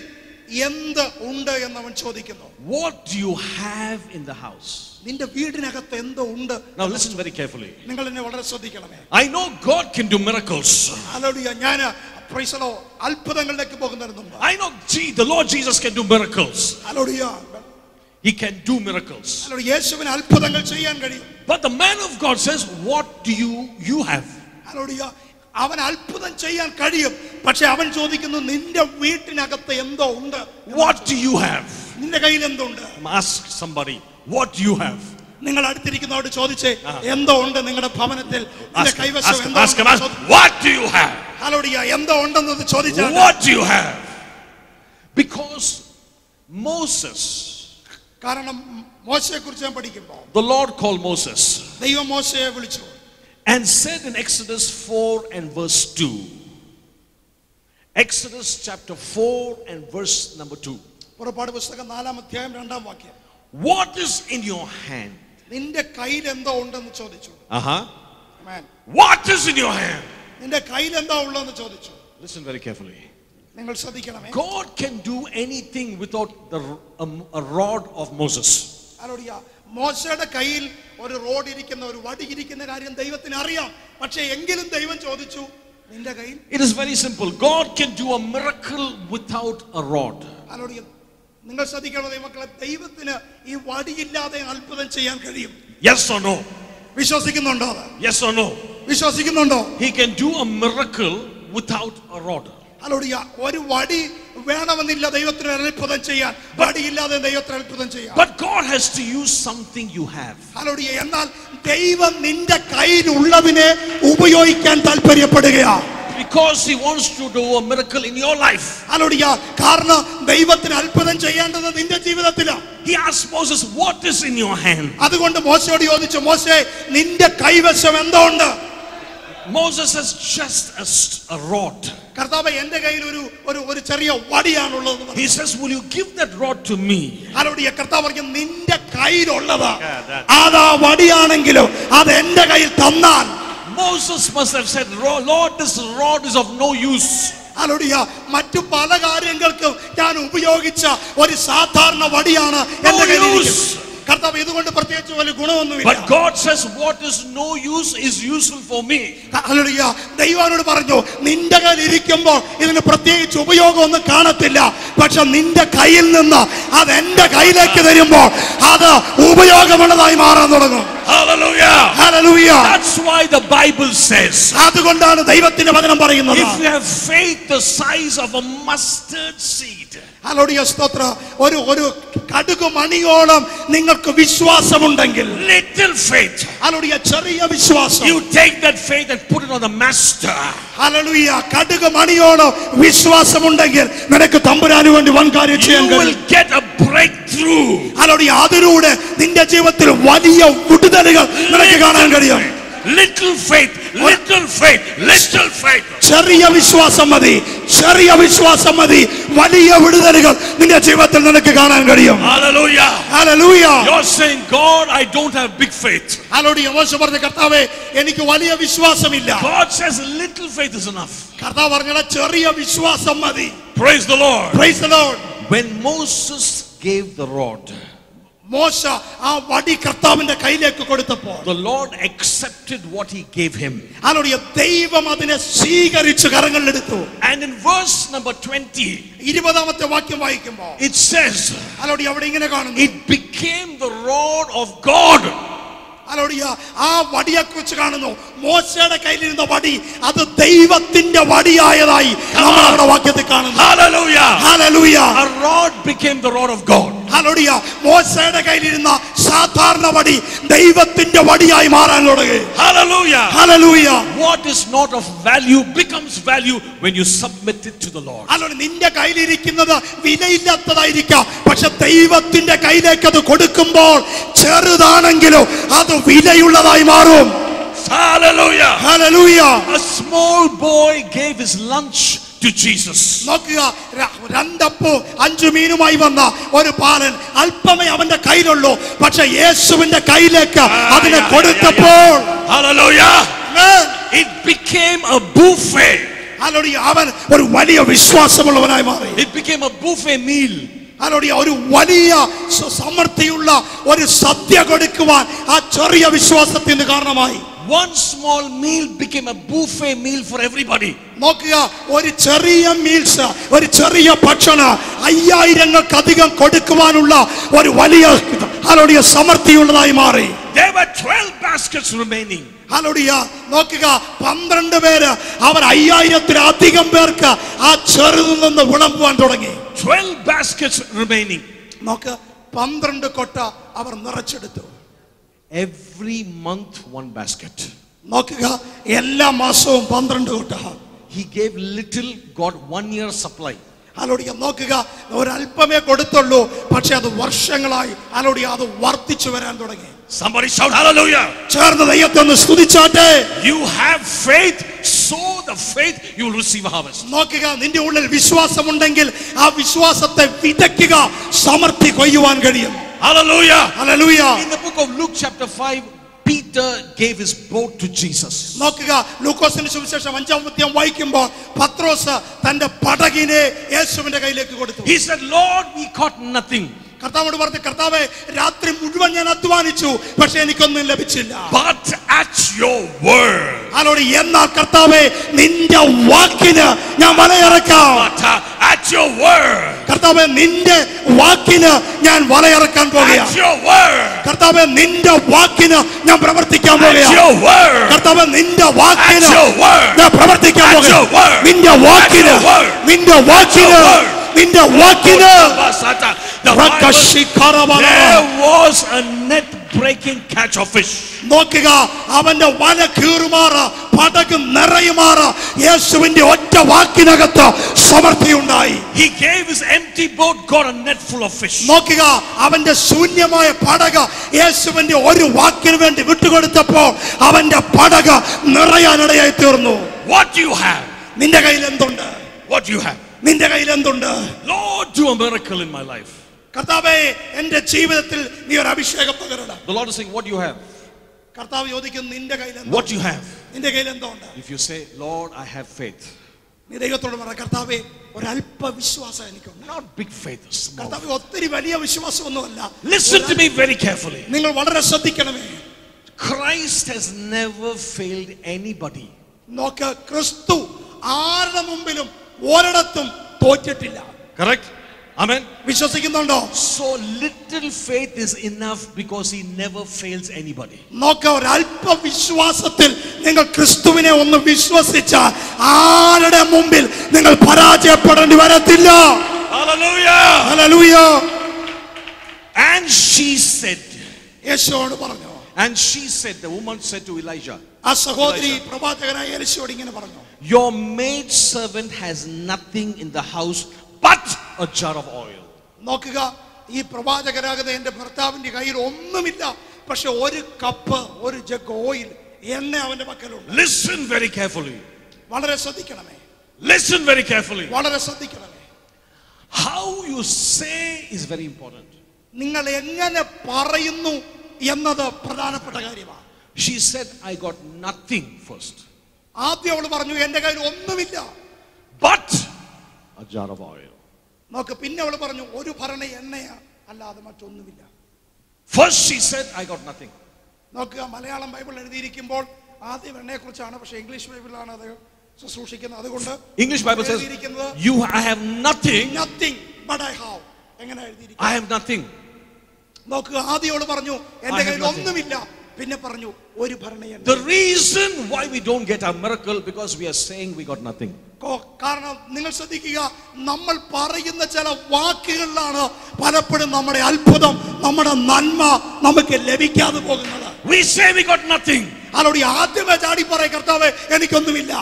എന്ത് ഉണ്ട് എന്ന് അവൻ ചോദിക്കുന്നു. What do you have in the house? നിന്റെ വീടിനകത്ത് എന്തോ ഉണ്ട്. Now listen very carefully. നിങ്ങൾ എന്നെ വളരെ ശ്രദ്ധിക്കണമേ. I know God can do miracles. Hallelujah. ഞാൻ പ്രൈസ് ദി ലോർഡ് അത്ഭുതങ്ങളിലേക്ക് പോകുന്നതിന് മുമ്പ് I know the Lord Jesus can do miracles. Hallelujah. He can do miracles. Hallelujah. യേശുവിന് അത്ഭുതങ്ങൾ ചെയ്യാൻ കഴിയും. But the man of God says, what do you have? Hallelujah. അവൻ അത്ഭുതം ചെയ്യാൻ കഴിയും, പക്ഷെ അവൻ ചോദിക്കുന്നു നിന്റെ വീട്ടിനകത്ത് എന്തോ ഉണ്ട്. What do you have? നിന്റെ കയ്യിൽ എന്തുണ്ട്? Ask somebody, what do you have? നിങ്ങൾ അടുത്തിരിക്കുന്നവരോട് ചോദിച്ചേ എന്തോ ഉണ്ട് നിങ്ങളുടെ ഭവനത്തിൽ, നിന്റെ കൈവശം എന്തോ Ask him, what do you have? Hallelujah. എന്തോ ഉണ്ടെന്ന് ചോദിച്ചാൽ What do you have? Because Moses, കാരണം മോശയെ കുറിച്ച് ഞാൻ പഠിക്കുമ്പോൾ the Lord called Moses ദൈവം മോശയെ വിളിച്ചു and said in Exodus 4 and verse 2. Exodus chapter 4 and verse number 2. പുറപ്പാട് പുസ്തകം 4-ാം അധ്യായം 2-ാം വാക്യം. What is in your hand? നിന്റെ കയ്യിൽ എന്തോ ഉണ്ടെന്ന് ചോദിച്ചു. Amen. What is in your hand? നിന്റെ കയ്യിൽ എന്താ ഉള്ളതെന്ന് ചോദിച്ചു. Listen very carefully. നിങ്ങൾ ശ്രദ്ധിക്കണമേ. God can do anything without a rod of Moses. Hallelujah. മോശയുടെ കയ്യിൽ ഒരു റോഡ് ഇരിക്കുന്ന, ഒരു വടി ഇരിക്കുന്ന കാര്യം ദൈവത്തിന് അറിയാം. പക്ഷേ എങ്കിലും ദൈവം ചോദിച്ചു നിന്റെ കയ്യിൽ. It is very simple. God can do a miracle without a rod. Hallelujah. നിങ്ങൾ ശ്രദ്ധിക്കണം ദൈവമക്കളെ, ദൈവത്തിന് ഈ വടിയില്ലാതെ അത്ഭുതം ചെയ്യാൻ കഴിയും. Yes or no? വിശ്വസിക്കുന്നുണ്ടോ? Yes or no? വിശ്വസിക്കുന്നുണ്ടോ? He can do a miracle without a rod. Hallelujah. ഒരു വടി വേണമെന്നില്ല ദൈവത്തിന് അത്ഭുതം ചെയ്യാൻ. വടിയില്ലാതെ ദൈവത്തിന് അത്ഭുതം ചെയ്യാം. But God has to use something you have. Hallelujah. എന്നാൽ ദൈവം നിന്റെ കയ്യിലുള്ളതിനെ ഉപയോഗിക്കാൻ താല്പര്യപ്പെടുകയാണ്. Because He wants to do a miracle in your life. Hallelujah. കാരണം ദൈവത്തിന് അത്ഭുതം ചെയ്യേണ്ടത് നിന്റെ ജീവിതത്തിലാണ്. He asked Moses, what is in your hand? അതുകൊണ്ട് മോശയോട് ചോദിച്ചു, മോശേ നിന്റെ കൈവശം എന്തോ ഉണ്ട്? Moses has just a rod. കർത്താവേ, എന്റെ കയ്യിൽ ഒരു ചെറിയ വടിയാണുള്ളത്. He says, will you give that rod to me? Hallelujah. കർത്താവ് പറഞ്ഞു നിന്റെ കയ്യിലുള്ളത് അതാ വടിയാണെങ്കിലും അത് എന്റെ കയ്യിൽ തന്നാൽ. Moses must have said, Lord, this rod is of no use. Hallelujah. മറ്റു പല കാര്യങ്ങൾക്കും ഞാൻ ഉപയോഗിച്ച ഒരു സാധാരണ വടിയാണ് എന്റെ കയ്യിൽ. കർത്താവ് ഇതുകൊണ്ട് പ്രത്യേകിച്ച് വലിയ ഗുണമൊന്നുമില്ല. But God says what is no use is useful for me. Hallelujah. ദൈവത്തോട് പറഞ്ഞു നിന്റെ കയ്യിൽ ഇരിക്കുമ്പോൾ ഇതിന് പ്രത്യേകിച്ച് ഉപയോഗമൊന്നും കാണത്തില്ല, പക്ഷെ നിന്റെ കയ്യിൽ നിന്ന് അത് എന്റെ കയ്യിലേക്ക് തരുമ്പോൾ അത് ഉപയോഗമുള്ളതായി മാറാൻ തുടങ്ങും. Hallelujah. Hallelujah. That's why the Bible says, അതുകൊണ്ടാണ് ദൈവത്തിന്റെ വചനം പറയുന്നത്, if you have faith the size of a mustard seed. Hallelujah. സ്തോത്ര. ഒരു കടുക് മണിയോളം നിങ്ങൾക്ക് വിശ്വാസമുണ്ടെങ്കിൽ, little faith, ഹല്ലേലൂയ, ചെറിയ വിശ്വാസം, you take that faith and put it on the master. Hallelujah. കടുക് മണിയോളം വിശ്വാസമുണ്ടെങ്കിൽ നിനക്ക് തമ്പുരാന് വേണ്ടി വൻ കാര്യം ചെയ്യാൻ You will കഴിയും. get a breakthrough. ഹല്ലേലൂയ. അതിലൂടെ നിന്റെ ജീവിതത്തിൽ വലിയ വിടുതലുകൾ നിനക്ക് കാണാൻ കഴിയും. Little faith, little faith, little faith. ചെറിയ വിശ്വാസം മതി, ചെറിയ വിശ്വാസം മതി, വലിയ വിടുതലുകൾ നിന്റെ ജീവിതത്തിൽ നിനക്ക് കാണാൻ കഴിയും. Hallelujah. Hallelujah. You're saying, God, I don't have big faith. Hallelujah. മോശ പറഞ്ഞ കർത്താവേ എനിക്ക് വലിയ വിശ്വാസമില്ല. God says little faith is enough. കർത്താവ് പറഞ്ഞ ചെറിയ വിശ്വാസം മതി. Praise the Lord. Praise the Lord. When Moses gave the rod, മോശ ആ വടി കർത്താവിന്റെ കയ്യിലേക്ക് കൊടുത്തപ്പോൾ the Lord accepted what he gave him. Hallelujah, ദൈവം അതിനെ സ്വീകരിച്ചു കരങ്ങളിലെടുത്തു. And in verse number 20, 20ാമത്തെ വാക്യം വായിക്കുമ്പോൾ it says, ഹല്ലേലൂയ, അവിടെ ഇങ്ങനെ കാണുന്നു, it became the rod of God. Hallelujah, ആ വടിയെ കുറിച്ച് കാണുന്നു. മോശയുടെ കയ്യിലിരുന്ന വടി അത് ദൈവത്തിന്റെ വടിയായതായി നമ്മൾ അവിടെ വാക്യത്തിൽ കാണുന്നു. Hallelujah. Hallelujah. A rod became the rod of God. Hallelujah, മോശയുടെ കയ്യിലിരുന്ന സാധാരണ വടി ദൈവത്തിന്റെ വടിയായി മാറാൻ തുടങ്ങി. Hallelujah. Hallelujah. What is not of value becomes value when you submit it to the Lord. Hallelujah, നിന്റെ കയ്യിലിരിക്കുന്നത് വിലയില്ലാത്തതായിരിക്കാം, പക്ഷെ ദൈവത്തിന്റെ കയ്യിലേക്ക് അത് കൊടുക്കുമ്പോൾ ചെറുതാണെങ്കിലും അത് വിലയുള്ളതായി മാറും. Hallelujah. Hallelujah. A small boy gave his lunch to Jesus. നോക്കുക, 2 അപ്പവും 5 മീനുമായി വന്ന ഒരു ബാലൻ അല്പമേ അവന്റെ കയ്യിലുള്ളൂ, പക്ഷെ യേശുവിന്റെ കയ്യിലേക്ക് അതിനെ കൊടുത്തപ്പോൾ Hallelujah. It became a buffet. Hallelujah, അവൻ ഒരു വലിയ വിശ്വാസമുള്ളവനായി മാറി. It became a buffet meal. Hallelujah, ഒരു വലിയ സമൃദ്ധിയുള്ള ഒരു സദ്യ കൊടുക്കുവാൻ ആ ചെറിയ വിശ്വാസത്തിന് കാരണമായി. One small meal became a buffet meal for everybody. നോക്കുക, ഒരു ചെറിയ മീൽസ്, ഒരു ചെറിയ ഭക്ഷണം 5000-അധികം കൊടുക്കുവാനുള്ള ഒരു വലിയ ഹല്ലേലൂയ സമൃദ്ധിയുള്ളതായി മാറി. There were 12 baskets remaining. Hallelujah, നോക്കുക, 12 പേര് അവർ 5000-ലധികം പേർക്ക് ആ ചെറുതിൽ നിന്ന് വിളമ്പുവാൻ തുടങ്ങി. 12 baskets remaining. നോക്ക്, 12 കൊട്ട അവർ നിറച്ചെടുത്തു. Every month 1 basket. നോക്കുക, എല്ലാ മാസവും 12 കൊട്ട. He gave little, got 1 year supply. Hallelujah, നോക്കുക, ഒരല്പമേ കൊടുത്തുള്ളൂ, പക്ഷെ അത് വർഷങ്ങളായി ഹല്ലേലൂയ അത് വർദ്ധിച്ചു വരാൻ തുടങ്ങി. Somebody shout hallelujah. ചേർന്ന് ദൈവത്തെ ഒന്ന് സ്തുതിച്ചാട്ടെ. You have faith, sow the faith, you will receive a harvest. നോക്കുക, നിന്റെ ഉള്ളിൽ വിശ്വാസമുണ്ടെങ്കിൽ ആ വിശ്വാസത്തെ വിതയ്ക്കുക, സമൃദ്ധി കൊയ്യുവാൻ കഴിയും. Hallelujah. Hallelujah. In the book of Luke chapter 5, Peter gave his boat to Jesus. നോക്കുക, ലൂക്കോസിന്റെ സുവിശേഷം 5-ാം അധ്യായം വായിക്കുമ്പോൾ പത്രോസ് തന്റെ പടകിനെ യേശുവിന്റെ കയ്യിലേക്ക് കൊടുത്തു. He said, Lord, we caught nothing. കർത്താവോട് പറഞ്ഞു, കർത്താവേ, രാത്രി മുഴുവൻ ഞാൻ അധ്വാനിച്ചു, പക്ഷെ എനിക്കൊന്നും ലഭിച്ചില്ല. But at your word. Hallelujah, എന്നാൽ കർത്താവേ, നിന്റെ വാക്കിന് ഞാൻ വലയിറക്കാം. But at your word. കർത്താവേ, നിന്റെ വാക്കിന് ഞാൻ വലയിറക്കാൻ പോകുകയാണ്. At your word. കർത്താവേ, നിന്റെ വാക്കിന് ഞാൻ പ്രവർത്തിക്കാൻ At പോകുകയാണ്. your word. കർത്താവേ, നിന്റെ വാക്കിന് At your word. ഞാൻ പ്രവർത്തിക്കാൻ At your പോകുകയാണ്. word. നിന്റെ വാക്കിന്, At your word. നിന്റെ വാക്കിന്, നിന്റെ വാക്കിന്. The Bible, there was a net breaking catch of fish. നോക്കുക, അവന്റെ വല കീറുമാറ്, പടക് നിറയുമാറ് യേശുവിന്റെ ഒറ്റ വാക്കിനകത്ത് സമൃദ്ധിയുണ്ടായി. He gave his empty boat, got a net full of fish. നോക്കുക, അവന്റെ ശൂന്യമായ പടക് യേശുവിന്റെ ഒരു വാക്കിന് വേണ്ടി വിട്ടുകൊടുത്തപ്പോൾ അവന്റെ പടക് നിറയാനിടയായി തീർന്നു. What do you have? നിന്റെ കയ്യിൽ എന്തുണ്ട്? What do you have? നിന്റെ കയ്യിൽ എന്തുണ്ട്? Lord, do a miracle in my life. കർത്താവേ, എന്റെ ജീവിതത്തിൽ നീ ഒരു അഭിഷേകം പകരണം. The Lord is saying, what do you have? കർത്താവ് ചോദിക്കുന്നു, നിന്റെ കയ്യിൽ എന്തുണ്ട്? What do you have? നിന്റെ കയ്യിൽ എന്തുണ്ട്? If you say, Lord, I have faith. നീ ദൈവത്തോട് പറ, കർത്താവേ, ഒരല്പ വിശ്വാസം എനിക്കുണ്ട്. Not big faith, small. കർത്താവേ, ഒത്തിരി വലിയ വിശ്വാസമൊന്നുമല്ല. Listen to me very carefully. നിങ്ങൾ വളരെ ശ്രദ്ധിക്കണമേ. Christ has never failed anybody. നോക്ക്, ക്രിസ്തു ആരുടെ മുമ്പിലും ഒരിടത്തും തോറ്റിട്ടില്ല. Correct? Amen. വിശ്വസിക്കുന്നുണ്ടോ? So little faith is enough because he never fails anybody. നോക്ക, ഒരല്പ വിശ്വാസത്തിൽ നിങ്ങൾ ക്രിസ്തുവിനെ ഒന്ന് വിശ്വസിച്ചാൽ ആരുടെ മുമ്പിൽ നിങ്ങൾ പരാജയപ്പെടേണ്ടി വരത്തില്ല. Hallelujah. Hallelujah. And she said, യേശുവോട് പറഞ്ഞു. and she said, the woman said to Elijah, ആ സഹോദരി പ്രവാചകനായ എലിശയോട് ഇങ്ങനെ പറഞ്ഞു, your maid servant has nothing in the house but a jar of oil. നോക്കുക, ഈ പ്രവാചകനാകുന്ന എന്റെ ഭർത്താവിന്റെ കയ്യിൽ ഒന്നുമില്ല, പക്ഷെ ഒരു കപ്പ്, ഒരു ജഗ് ഓയിൽ എണ്ണ അവന്റെ പക്കലുണ്ട്. Listen very carefully. വളരെ ശ്രദ്ധിക്കണമേ. Listen very carefully. വളരെ ശ്രദ്ധിക്കണമേ. How you say is very important. നിങ്ങൾ എങ്ങനെ പറയുന്നു എന്നത് പ്രധാനപ്പെട്ട കാര്യമാണ്. She said, I got nothing first. ആദ്യം അവൾ പറഞ്ഞു എന്റെ കയ്യിൽ ഒന്നുമില്ല, but a jar of oil. നോക്ക്, പിന്നെ അവൾ പറഞ്ഞു ഒരു ഭരണ എണ്ണയ അല്ലാതെ മറ്റൊന്നുമില്ല. First she said, I got nothing. നോക്കുക, മലയാളം ബൈബിൾ എഴുതിയിരിക്കുമ്പോൾ ആദ്യം എണ്ണയെ കുറിച്ചാണ്, പക്ഷെ ഇംഗ്ലീഷ് ബൈബിളാണ് അത് ശുശ്രൂഷിക്കുന്നത്. അതുകൊണ്ട് English Bible says, I have nothing. Nothing but I have. എങ്ങനെ എഴുതിയിരിക്കുന്നു? I have nothing. നോക്കുക, ആദ്യം അവൾ പറഞ്ഞു എന്റെ കയ്യിൽ ഒന്നുമില്ല, പിന്നെ പറഞ്ഞു ഒരു ഭരണ എണ്ണ. The reason why we don't get our miracle because we are saying we got nothing. കാരണം നിങ്ങൾ ശ്രദ്ധിക്കുക, നമ്മൾ പറയുന്ന ചില വാക്കുകളിലാണ് പലപ്പോഴും നമ്മുടെ അത്ഭുതം, നമ്മുടെ നന്മ നമുക്ക് ലഭിക്കാതെ പോകുന്നത്. We say we got nothing. അതോട് ആദ്യമേ ചാടി പറയ കർത്താവേ എനിക്കൊന്നുമില്ല.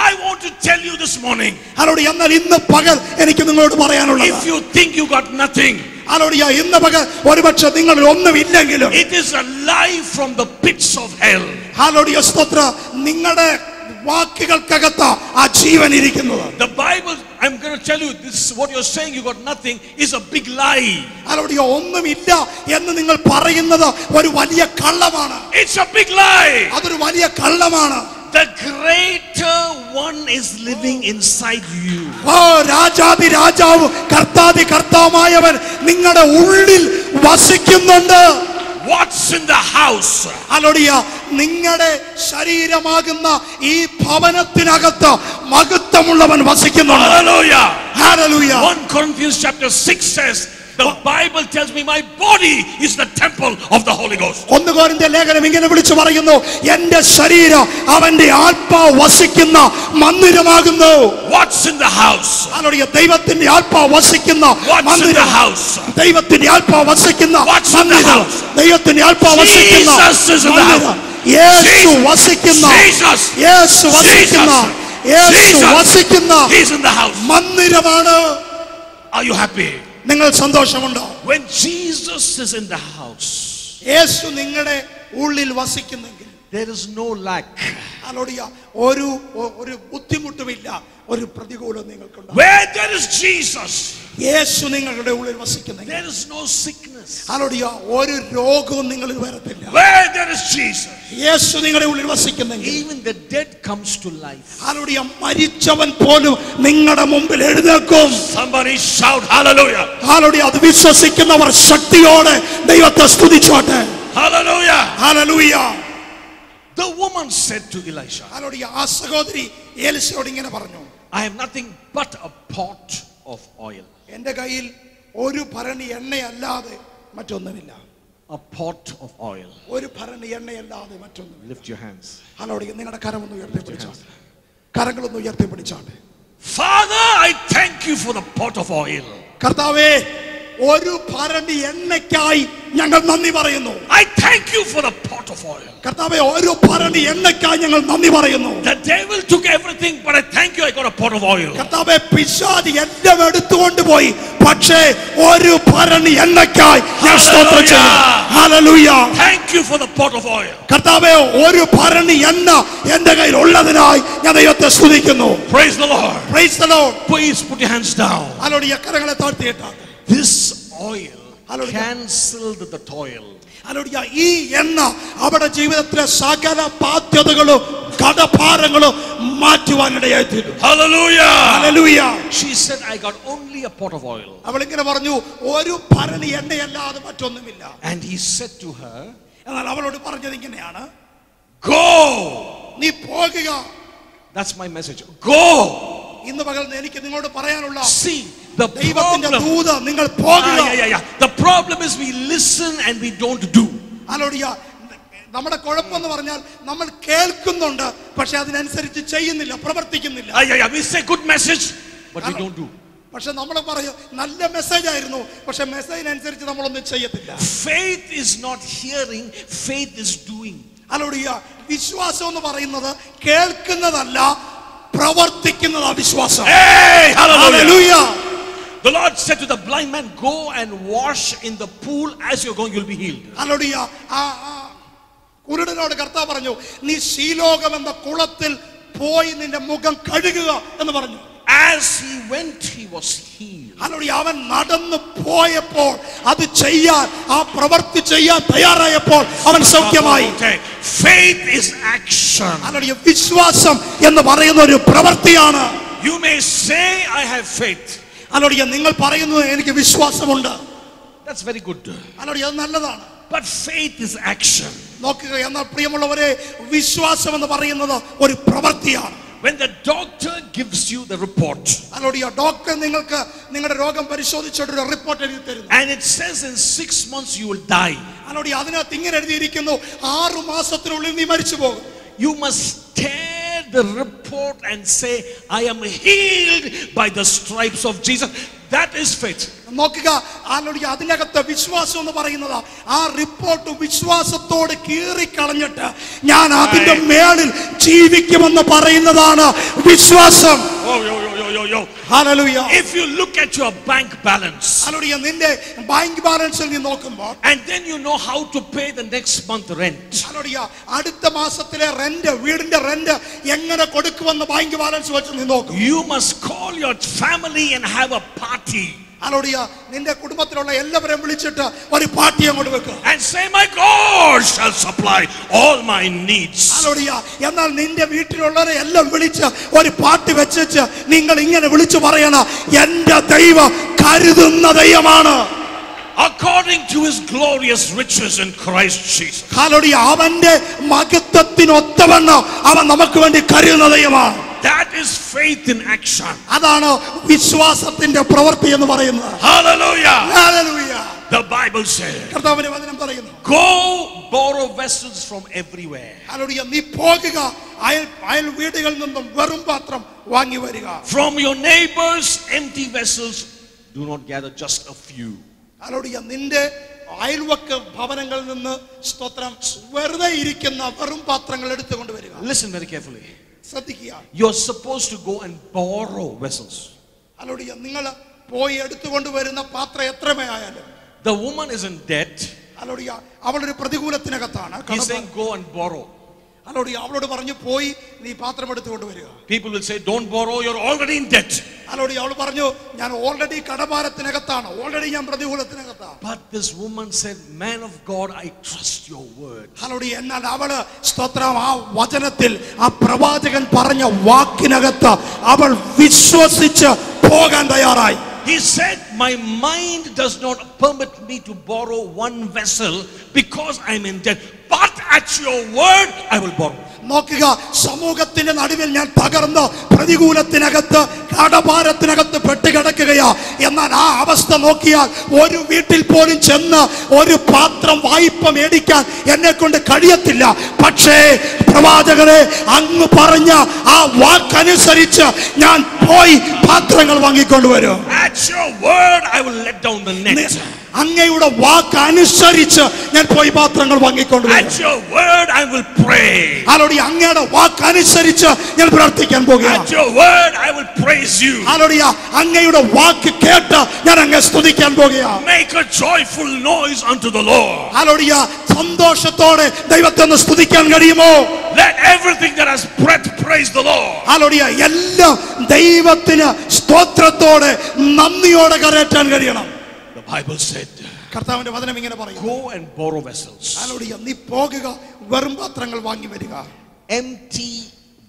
I want to tell you this morning. അതോട് എന്നാൽ ഇന്ന് പകൽ എനിക്ക് നിങ്ങളോട് പറയാനുള്ളത്, if you think you got nothing, അതോട് ഇന്ന് പകൽ ഒരുപക്ഷെ നിങ്ങളിൽ ഒന്നുമില്ലെങ്കിലും it is a lie from the pits of hell. അതോട് സ്തോത്ര, നിങ്ങളുടെ വാക്കുകൾക്കകത്ത് ആ ജീവൻ ഇരിക്കുന്നത്. The Bible, I'm going to tell you, this is what you're saying, you got nothing, is a big lie. അതോട് ഒന്നുമില്ല എന്ന് നിങ്ങൾ പറയുന്നത് ഒരു വലിയ കള്ളമാണ്. It's a big lie. അതൊരു വലിയ കള്ളമാണ്. The greater one is living inside you. ഓ രാജാതി രാജാവ് കർത്താതി കർത്താവായവൻ നിങ്ങളുടെ ഉള്ളിൽ വസിക്കുന്നുണ്ട്. What's in the house? Hallelujah. നിങ്ങളുടെ ശരീരമാകുന്ന ഈ ഭവനത്തിനകത്ത് മഹത്വമുള്ളവൻ വസിക്കുന്നുണ്ട്. Hallelujah. Hallelujah. 1 Corinthians chapter 6 says, the Bible tells me my body is the temple of the Holy Ghost. 1 കൊരിന്ത്യർ ലേഖനം ഇങ്ങനെ വിളിച്ചു പറയുന്നു, എന്റെ ശരീരം അവന്റെ ആത്മാവ് വസിക്കുന്ന മന്ദിരമാകുന്നു. What's in the house? Hallelujah. ദൈവത്തിന്റെ ആത്മാവ് വസിക്കുന്ന മന്ദിരം. ദൈവത്തിന്റെ ആത്മാവ് വസിക്കുന്ന മന്ദിരം. ദൈവത്തിന്റെ ആത്മാവ് വസിക്കുന്ന മന്ദിരം. യേശു വസിക്കുന്ന മന്ദിരമാണ്. Are you happy? നിങ്ങൾ സന്തോഷമുണ്ടോ? When Jesus is in the house, യേശു നിങ്ങളുടെ ഉള്ളിൽ വസിക്കുന്നെങ്കിൽ there is no lack. Hallelujah. ഒരു ബുദ്ധിമുട്ടുമില്ല, ഒരു പ്രതികൂലം നിങ്ങൾക്കുണ്ട്. Where there is Jesus, യേശു നിങ്ങളുടെ ഉള്ളിൽ വസിക്കുന്നെങ്കിൽ there is no sickness. Hallelujah. ഒരു രോഗവും നിങ്ങളിൽ വരത്തില്ല. Where there is Jesus, യേശു നിങ്ങളുടെ ഉള്ളിൽ വസിക്കുന്നെങ്കിൽ even the dead comes to life. ഹല്ലേലൂയ. മരിച്ചവൻ പോലും നിങ്ങളുടെ മുമ്പിൽ എഴുന്നേൽക്കും. Somebody shout hallelujah. ഹല്ലേലൂയ. അത് വിശ്വസിക്കുന്നവർ ശക്തിയോടെ ദൈവത്തെ സ്തുതിച്ചോട്ടെ. Hallelujah. ഹല്ലേലൂയ. The woman said to Elisha, ഹല്ലേലൂയ. ആ സഹോദരി എലിശയോട് ഇങ്ങനെ പറഞ്ഞു, I have nothing but a pot of oil. എന്റെ കയ്യിൽ ഒരു ഭരണി എണ്ണയല്ലാതെ മറ്റൊന്നുമില്ല. A pot of oil. ഒരു ഭരണി എണ്ണയല്ലാതെ മറ്റൊന്നുമില്ല. Lift your hands. ഹല്ലേലൂയ. നിങ്ങളുടെ കരമൊന്ന് ഉയർത്തി പിടിച്ചാട്ടെ. കരങ്ങളൊന്ന് ഉയർത്തി പിടിച്ചാട്ടെ. Father, I thank you for the pot of oil. കർത്താവേ, ഒരു ഭരണി എണ്ണയ്ക്കായി ഞങ്ങൾ നന്ദി പറയുന്നു. I thank you for the pot of oil. കർത്താവേ, ഒരു ഭരണി എണ്ണയ്ക്കായി ഞങ്ങൾ നന്ദി പറയുന്നു. The devil took everything, but I thank you I got a pot of oil. കർത്താവേ, പിശാച് എല്ലാം എടുത്തുകൊണ്ട് പോയി, പക്ഷേ ഒരു ഭരണി എണ്ണയ്ക്കായി ഞാൻ സ്തോത്രം ചെയ്യുന്നു. Hallelujah. Thank you for the pot of oil. കർത്താവേ, ഒരു ഭരണി എണ്ണ എന്റെ കയ്യിൽ ഉള്ളതിനായി ഞാൻ ദൈവത്തെ സ്തുതിക്കുന്നു. Praise the Lord. Praise the Lord. Please put your hands down. Hallelujah. കരങ്ങളെ താഴ്ത്തിയിട്ടാട്ടെ. This oil cancelled the toil. Hallelujah. ഈ എണ്ണ അവരുടെ ജീവിതത്തിലെ സകല ബാധ്യതകളും കടഭാരങ്ങളും മാറ്റുവാനിടയായി തീരും. Hallelujah. Hallelujah. She said, I got only a pot of oil. അവൾ ഇങ്ങനെ പറഞ്ഞു, ഒരു ഭരണി എണ്ണയല്ലാതെ മറ്റൊന്നുമില്ല. And he said to her, എന്നാൽ അവളോട് പറഞ്ഞത് ഇങ്ങനെയാണ്, go. നീ പോകുക. That's my message. Go. ഇന്ന് പകൽ എനിക്ക് നിങ്ങളോട് പറയാനുള്ള, See, the ദൈവത്തിന്റെ problem. ദൂത നിങ്ങൾ പോകുക. The problem is we listen and we don't do. Hallelujah. നമ്മുടെ കുഴപ്പമെന്ന് പറഞ്ഞാൽ നമ്മൾ കേൾക്കുന്നുണ്ട്, പക്ഷെ അതിനനുസരിച്ച് ചെയ്യുന്നില്ല, പ്രവർത്തിക്കുന്നില്ല. We say good message, but we don't do. പക്ഷെ നമ്മൾ പറയും നല്ല മെസ്സേജ് ആയിരുന്നു, പക്ഷെ മെസ്സേജിനനുസരിച്ച് നമ്മളൊന്നും ചെയ്യത്തില്ല. Faith is not hearing, faith is doing. Hallelujah. വിശ്വാസം എന്ന് പറയുന്നത് കേൾക്കുന്നതല്ല, പ്രവർത്തിക്കുന്നതാ വിശ്വാസം. Hey, hallelujah. The Lord said to the blind man, go and wash in the pool, as you're going you'll be healed. ഹല്ലേലൂയ. കുരുടനോട് കർത്താവ് പറഞ്ഞു, നീ ശീലോകം എന്ന കുളത്തിൽ പോയി നിന്റെ മുഖം കഴുകുക എന്ന് പറഞ്ഞു. As he went, he was healed. Hallelujah. അവൻ നടന്നു പോയപ്പോൾ അത് ചെയ്യാൻ, ആ പ്രവൃത്തി ചെയ്യാൻ തയ്യാറായപ്പോൾ അവൻ സൗഖ്യമായി. Okay. Faith is action. Hallelujah. വിശ്വാസം എന്ന് പറയുന്ന ഒരു പ്രവൃത്തിയാണ്. You may say, I have faith. Hallelujah. നിങ്ങൾ പറയുന്നത് എനിക്ക് വിശ്വാസമുണ്ട്. That's very good. ഹല്ലേലൂയ. അത് നല്ലതാണ്. But faith is action. നോക്കുക, എന്നാൽ പ്രിയമുള്ളവരെ, വിശ്വാസം എന്ന് പറയുന്നത് ഒരു പ്രവൃത്തിയാണ്. When the doctor gives you the report, hallelujah. Doctor നിങ്ങൾക്ക് നിങ്ങളുടെ രോഗം പരിശോധിച്ചിട്ട് ഒരു റിപ്പോർട്ട് എഴുതി തരുന്നു. and it says in 6 months you will die, hallelujah. അതിനകത്ത് ഇങ്ങനെ എഴുതിയിരിക്കുന്നു, 6 മാസത്തിനുള്ളിൽ നീ മരിച്ചു പോകും. you must tear the report and say, I am healed by the stripes of Jesus. That is faith. നോക്കുക, ഹല്ലേലൂയ. അതിനകത്ത് വിശ്വാസം എന്ന് പറയുന്നത് ആ റിപ്പോർട്ട് വിശ്വാസത്തോട് കീറിക്കളഞ്ഞിട്ട് ഞാൻ അതിന്റെ മേളിൽ ജീവിക്കുമെന്ന് പറയുന്നതാണ് വിശ്വാസം. Yo. Hallelujah. If you look at your bank balance, hallelujah. നിന്റെ ബാങ്ക് ബാലൻസിൽ നീ നോക്കുമ്പോൾ, and then you know how to pay the next month rent, hallelujah, അടുത്ത മാസത്തിലെ റെന്റ്, വീടിന്റെ റെന്റ് എങ്ങനെ കൊടുക്കുമെന്ന് ബാങ്ക് ബാലൻസ് വെച്ച് നീ നോക്കും. you must call your family and have a party. Hallelujah. നിന്റെ കുടുംബത്തിലുള്ള എല്ലാവരെയും വിളിച്ചിട്ട് ഒരു പാർട്ടി അങ്ങോട്ട് വെക്കുക. And say, my God shall supply all my needs. Hallelujah. എന്നാൽ നിന്റെ വീട്ടിലുള്ളവരെ എല്ലാം വിളിച്ച് ഒരു പാർട്ടി വെച്ച് നിങ്ങൾ ഇങ്ങനെ വിളിച്ചു പറയണം, എന്റെ ദൈവം കരുതുന്ന ദൈവമാണ്. According to his glorious riches in Christ Jesus. Hallelujah. അവന്റെ മഹത്വത്തിനൊത്തവണ്ണം അവൻ നമുക്ക് വേണ്ടി കരുതുന്ന ദൈവമാണ്. That is faith in action. അതാണ് വിശ്വാസത്തിന്റെ പ്രവൃത്തി എന്ന് പറയുന്നത്. Hallelujah. ഹല്ലേലൂയ. The Bible says, കർത്താവിന്റെ വചനം പറയുന്നു, go borrow vessels from everywhere. Hallelujah. നീ പോകുക, അയൽ വീടുകളിൽ നിന്നും വെറും പാത്രം വാങ്ങി വരിക. From your neighbors empty vessels. Do not gather just a few. Hallelujah. നിന്റെ അയൽവക്ക ഭവനങ്ങളിൽ നിന്ന് സ്തോത്രം വെറുതെ ഇരിക്കുന്ന വെറും പാത്രങ്ങൾ എടുത്തുകൊണ്ട് വരിക. Listen very carefully. ശ്രദ്ധിക്കുക. You're supposed to go and borrow vessels. Hallelujah. നിങ്ങൾ പോയി എടുത്തുകൊണ്ട് വരുന്ന പാത്രം എത്രമേയായാലും, The woman is in debt. Hallelujah, അവളൊരു പ്രതികൂലത്തിനകത്താണ്. He's saying go and borrow. Hallelujah. അവളോട് പറഞ്ഞു, പോയി നീ പാത്രം എടുത്തുകൊണ്ട് വരിക. People will say, don't borrow, you're already in debt. Hallelujah. അവൾ പറഞ്ഞു, ഞാൻ ഓൾറെഡി കടഭാരത്തിനകത്താണ്, ഓൾറെഡി ഞാൻ പ്രതികൂലത്തിനകത്താണ്. But this woman said, man of God, I trust your word. Hallelujah. എന്നാൽ അവള് സ്തോത്രം ആ വചനത്തിൽ, ആ പ്രവാചകൻ പറഞ്ഞ വാക്കിനകത്ത് അവൾ വിശ്വസിച്ച് പോകാൻ തയ്യാറായി. He said, my mind does not permit me to borrow one vessel because I'm in debt. But at your word, I will borrow. നോക്കുക, സമൂഹത്തിന്റെ നടുവിൽ ഞാൻ തകർന്ന് പ്രതികൂലത്തിനകത്ത് കടഭാരത്തിനകത്ത് പെട്ടുകിടക്കുകയാ. എന്നാൽ ആ അവസ്ഥ നോക്കിയാൽ ഒരു വീട്ടിൽ പോലും ചെന്ന് ഒരു പാത്രം വായ്പ മേടിക്കാൻ എന്നെ കൊണ്ട് കഴിയത്തില്ല. പക്ഷേ പ്രവാചകരെ, അങ്ങ് പറഞ്ഞ ആ വാക്കനുസരിച്ച് ഞാൻ പോയി പാത്രങ്ങൾ വാങ്ങിക്കൊണ്ടുവരും. At your word, I will let down the net. അങ്ങയുടെ വാക്കനുസരിച്ച് ഞാൻ പോയി പാത്രങ്ങൾ വാങ്ങിക്കൊണ്ടുവരും. At your word, I will pray. Hallelujah. അങ്ങയുടെ വാക്കനുസരിച്ച് ഞാൻ പ്രാർത്ഥിക്കാൻ പോകുകയാണ്. At your word, I will praise you. Hallelujah. അങ്ങയുടെ വാക്ക് കേട്ട് ഞാൻ അങ്ങയെ സ്തുതിക്കാൻ പോകുകയാണ്. Make a joyful noise unto the Lord. Hallelujah. സന്തോഷത്തോടെ ദൈവത്തെ ഒന്ന് സ്തുതിക്കാൻ കഴിയുമോ? Let everything that has breath praise the Lord. Hallelujah. എല്ലാം ദൈവത്തിന് സ്തോത്രത്തോടെ നന്ദിയോടെ കരേറ്റാൻ കഴിയണം. The Bible said, കർത്താവിന്റെ വചനം ഇങ്ങനെ പറയും, go and borrow vessels. Hallelujah. നീ പോകുക, വെറും പാത്രങ്ങൾ വാങ്ങി വരിക. Empty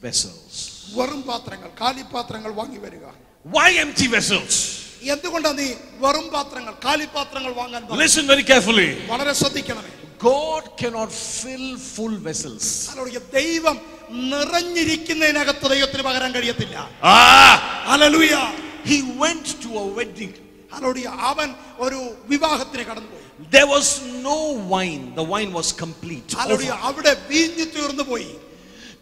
vessels. വെറും പാത്രങ്ങൾ, കാലിപ്പാത്രങ്ങൾ വാങ്ങി വരിക. Why empty vessels? എന്തുകൊണ്ടാണ് നീ വെറും പാത്രങ്ങൾ, കാലിപ്പാത്രങ്ങൾ വാങ്ങാൻ പറഞ്ഞത്? Listen very carefully. വളരെ ശ്രദ്ധിക്കണമേ. God cannot fill full vessels. Hallelujah. ദൈവം നിറഞ്ഞിരിക്കുന്നതിനകത്ത് ദൈവത്തിന് പകരാൻ കഴിയത്തില്ല. Hallelujah. He went to a wedding. Hallelujah. അവൻ ഒരു വിവാഹത്തിന് കടന്നുപോയി. There was no wine. The wine was complete. Hallelujah. അവിടെ വീഞ്ഞു തീർന്നു പോയി.